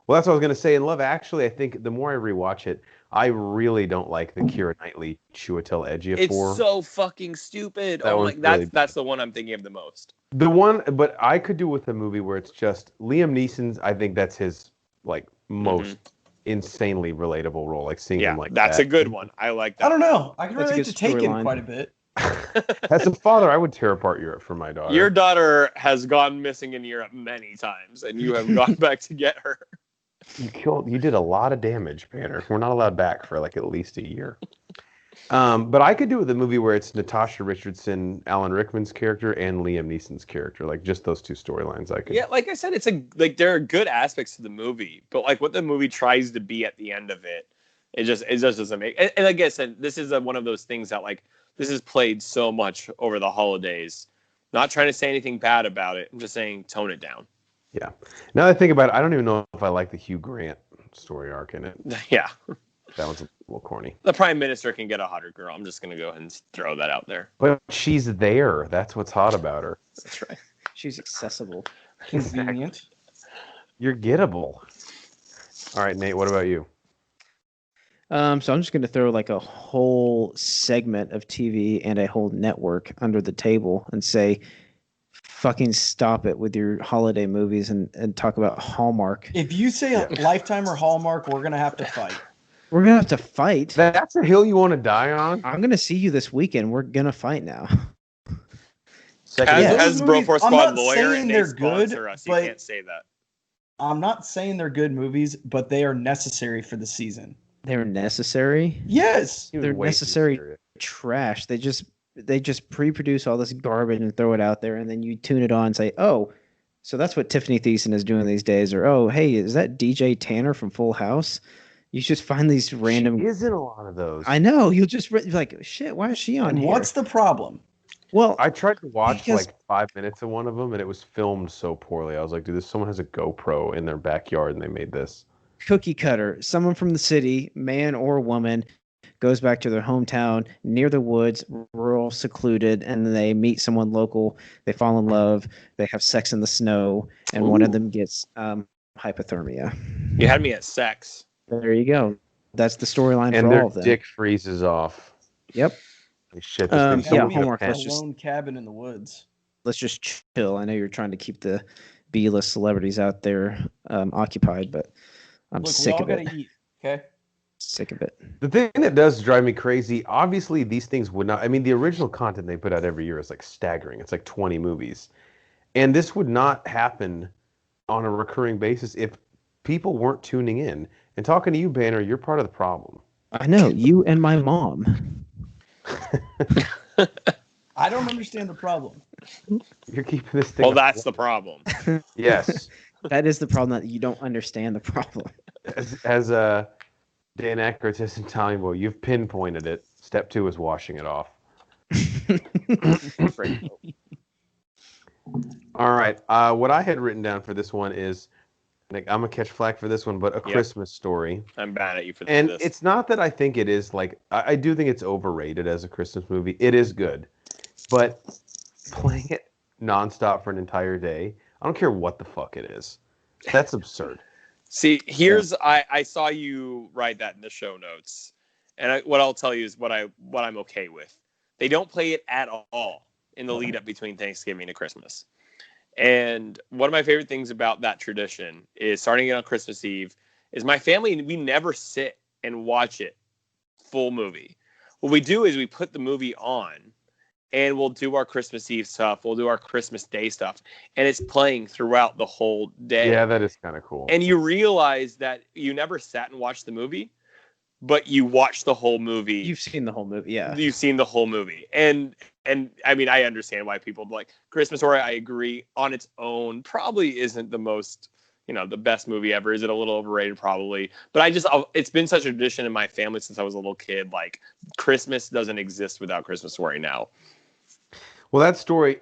Well, that's what I was gonna say. In Love Actually, I think the more I rewatch it, I really don't like the Keira Knightley Chiwetel Ejiofor. It's so fucking stupid. That's the one I'm thinking of the most. The one, but I could do with a movie where it's just Liam Neeson's. I think that's his like most insanely relatable role. Like seeing him like that's a good one. I like that. I don't know. I can relate to Taken quite a bit. As a father, I would tear apart Europe for my daughter. Your daughter has gone missing in Europe many times, and you have gone back to get her. You did a lot of damage, Banner. We're not allowed back for like at least a year. But I could do it with a movie where it's Natasha Richardson, Alan Rickman's character, and Liam Neeson's character. Like just those two storylines. I could. Yeah, like I said, it's there are good aspects to the movie, but like what the movie tries to be at the end of it, it just doesn't make. And like I said, this is one of those things that like this is played so much over the holidays. Not trying to say anything bad about it. I'm just saying tone it down. Yeah. Now that I think about it, I don't even know if I like the Hugh Grant story arc in it. Yeah. That one's a little corny. The Prime Minister can get a hotter girl. I'm just going to go ahead and throw that out there. But she's there. That's what's hot about her. That's right. She's accessible. Convenient. You're gettable. All right, Nate, what about you? So I'm just going to throw like a whole segment of TV and a whole network under the table and say, fucking stop it with your holiday movies and talk about Hallmark. If you say Lifetime or Hallmark, we're going to have to fight. We're going to have to fight. That's a hill you want to die on? I'm going to see you this weekend. We're going to fight now. As Bro4 Squad lawyer and they're good, sponsor us, you can't say that. I'm not saying they're good movies, but they are necessary for the season. They're necessary. Yes, They're necessary trash. They just pre-produce all this garbage and throw it out there, and then you tune it on and say, "Oh, so that's what Tiffany Thiessen is doing these days," or "Oh, hey, is that DJ Tanner from Full House?" You just find these random. She is in a lot of those. I know. You'll just be like, "Shit, why is she on here?" What's the problem? Well, I tried to watch like 5 minutes of one of them, and it was filmed so poorly. I was like, dude, someone has a GoPro in their backyard, and they made this. Cookie cutter. Someone from the city, man or woman, goes back to their hometown near the woods, rural, secluded, and then they meet someone local. They fall in love. They have sex in the snow, and one of them gets hypothermia. You had me at sex. There you go. That's the storyline And for their all of them. dick freezes off. Yep. Shit, yeah, homework. A lone cabin in the woods. Let's just chill. I know you're trying to keep the B-list celebrities out there occupied, but I'm sick of it. Eat, okay? Sick of it. The thing that does drive me crazy, obviously these things would not, I mean, the original content they put out every year is like staggering. It's like 20 movies. And this would not happen on a recurring basis if people weren't tuning in. And talking to you, Banner, you're part of the problem. I know. You and my mom. I don't understand the problem. You're keeping this thing. Well, that's the problem. Yes. That is the problem, that you don't understand the problem. As Dan Aykroyd says in Tommy Boy, you've pinpointed it. Step 2 is washing it off. All right. What I had written down for this one is, I'm gonna catch flack for this one, but A Christmas Story. I'm bad at you for this. And it's not that I think it is like, I do think it's overrated as a Christmas movie. It is good, but playing it nonstop for an entire day, I don't care what the fuck it is. That's absurd. See, I saw you write that in the show notes, and what I'll tell you is what I'm okay with. They don't play it at all in the lead up between Thanksgiving and Christmas. And one of my favorite things about that tradition is starting it on Christmas Eve is my family, we never sit and watch it full movie. What we do is we put the movie on and we'll do our Christmas Eve stuff. We'll do our Christmas Day stuff. And it's playing throughout the whole day. Yeah, that is kind of cool. And you realize that you never sat and watched the movie, but you watched the whole movie. You've seen the whole movie, yeah. You've seen the whole movie. And I mean, I understand why people like Christmas Story. I agree, on its own probably isn't the most, the best movie ever. Is it a little overrated? Probably. But it's been such a tradition in my family since I was a little kid. Like, Christmas doesn't exist without Christmas Story now. Well, that story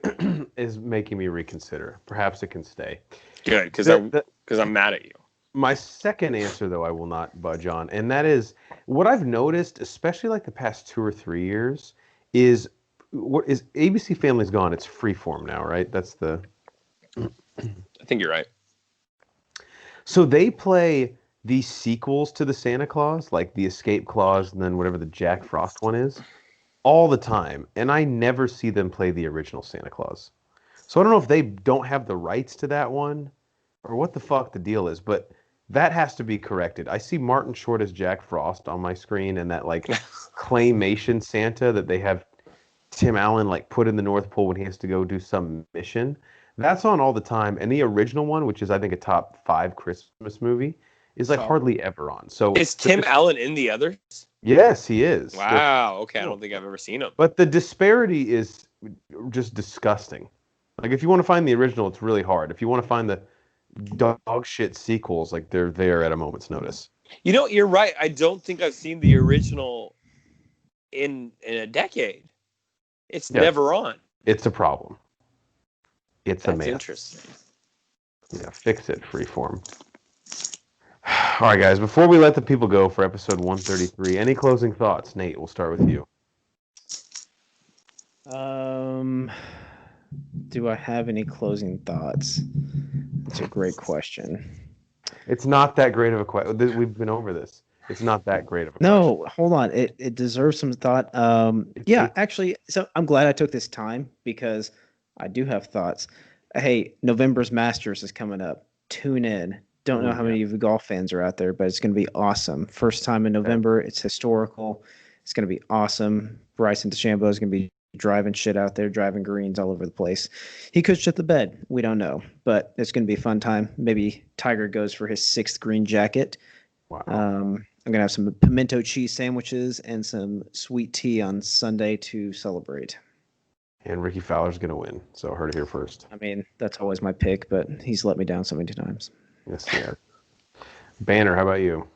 is making me reconsider. Perhaps it can stay. Good, because I'm mad at you. My second answer, though, I will not budge on, and that is what I've noticed, especially like the past 2 or 3 years, is what is ABC Family's gone. It's Freeform now, right? That's the. I think you're right. So they play the sequels to the Santa Claus, like the Escape Clause, and then whatever the Jack Frost one is, all the time, and I never see them play the original Santa Claus. So I don't know if they don't have the rights to that one, or what the fuck the deal is, but that has to be corrected. I see Martin Short as Jack Frost on my screen, and that like claymation Santa that they have Tim Allen like put in the North Pole when he has to go do some mission. That's on all the time, and the original one, which is I think a top 5 Christmas movie, is like hardly ever on. So is Tim Allen in the others? Yes, he is. Wow. Okay, I don't think I've ever seen him. But the disparity is just disgusting. Like, if you want to find the original, it's really hard. If you want to find the dog shit sequels, like, they're there at a moment's notice. You're right. I don't think I've seen the original in a decade. It's never on. It's a problem. It's a mess. That's interesting. Yeah, fix it, Freeform. All right, guys, before we let the people go for episode 133, any closing thoughts? Nate, we'll start with you. Do I have any closing thoughts? That's a great question. It's not that great of a question. We've been over this. It's not that great of a question. No, hold on. It deserves some thought. Actually, so I'm glad I took this time because I do have thoughts. Hey, November's Masters is coming up. Tune in. Don't know how many of you golf fans are out there, but it's going to be awesome. First time in November. It's historical. It's going to be awesome. Bryson DeChambeau is going to be driving shit out there, driving greens all over the place. He could shit the bed. We don't know, but it's going to be a fun time. Maybe Tiger goes for his 6th green jacket. Wow. I'm going to have some pimento cheese sandwiches and some sweet tea on Sunday to celebrate. And Ricky Fowler's going to win. So heard it here first. I mean, that's always my pick, but he's let me down so many times. Yes, yeah. Banner, how about you?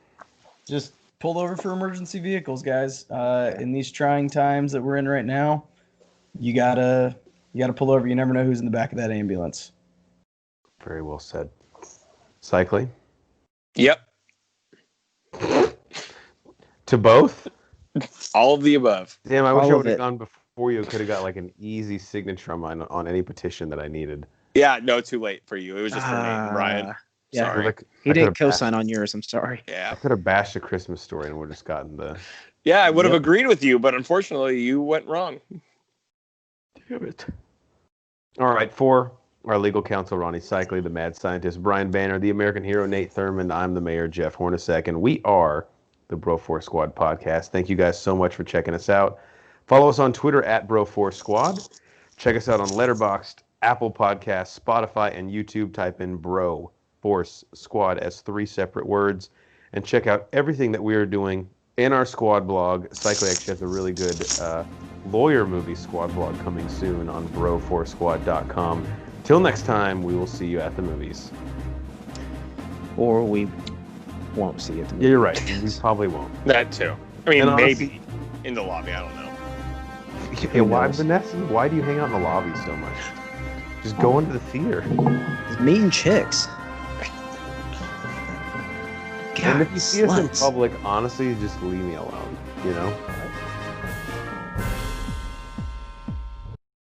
Just pull over for emergency vehicles, guys. In these trying times that we're in right now, you gotta pull over. You never know who's in the back of that ambulance. Very well said. Cycling? Yep. To both? All of the above. Damn, I wish All I of would have it. gone before you. Could have got like an easy signature on any petition that I needed. Yeah, no, too late for you. It was just for me, Ryan. Yeah. Sorry. He didn't co-sign on yours. I'm sorry. I Yeah. could have bashed a Christmas Story and would have just gotten the. Yeah, I would have Yep. agreed with you, but unfortunately, you went wrong. Damn it. All right, for our legal counsel, Ronnie Cycli, the mad scientist, Brian Banner, the American hero, Nate Thurmond, I'm the mayor, Jeff Hornacek, and we are the Bro4 Squad podcast. Thank you guys so much for checking us out. Follow us on Twitter at Bro4 Squad. Check us out on Letterboxd, Apple Podcasts, Spotify, and YouTube. Type in Bro Force Squad as 3 separate words. And check out everything that we are doing in our squad blog. Cycli actually has a really good lawyer movie squad blog coming soon on bro4squad.com. Till next time, we will see you at the movies. Or we won't see it. Yeah, you're right. We probably won't. That too. I mean, And honestly- maybe in the lobby. I don't know. Hey, why, knows? Vanessa? Why do you hang out in the lobby so much? Just go into the theater. He's meeting chicks. God, And if you see us in sluts. public, honestly, just leave me alone. You know?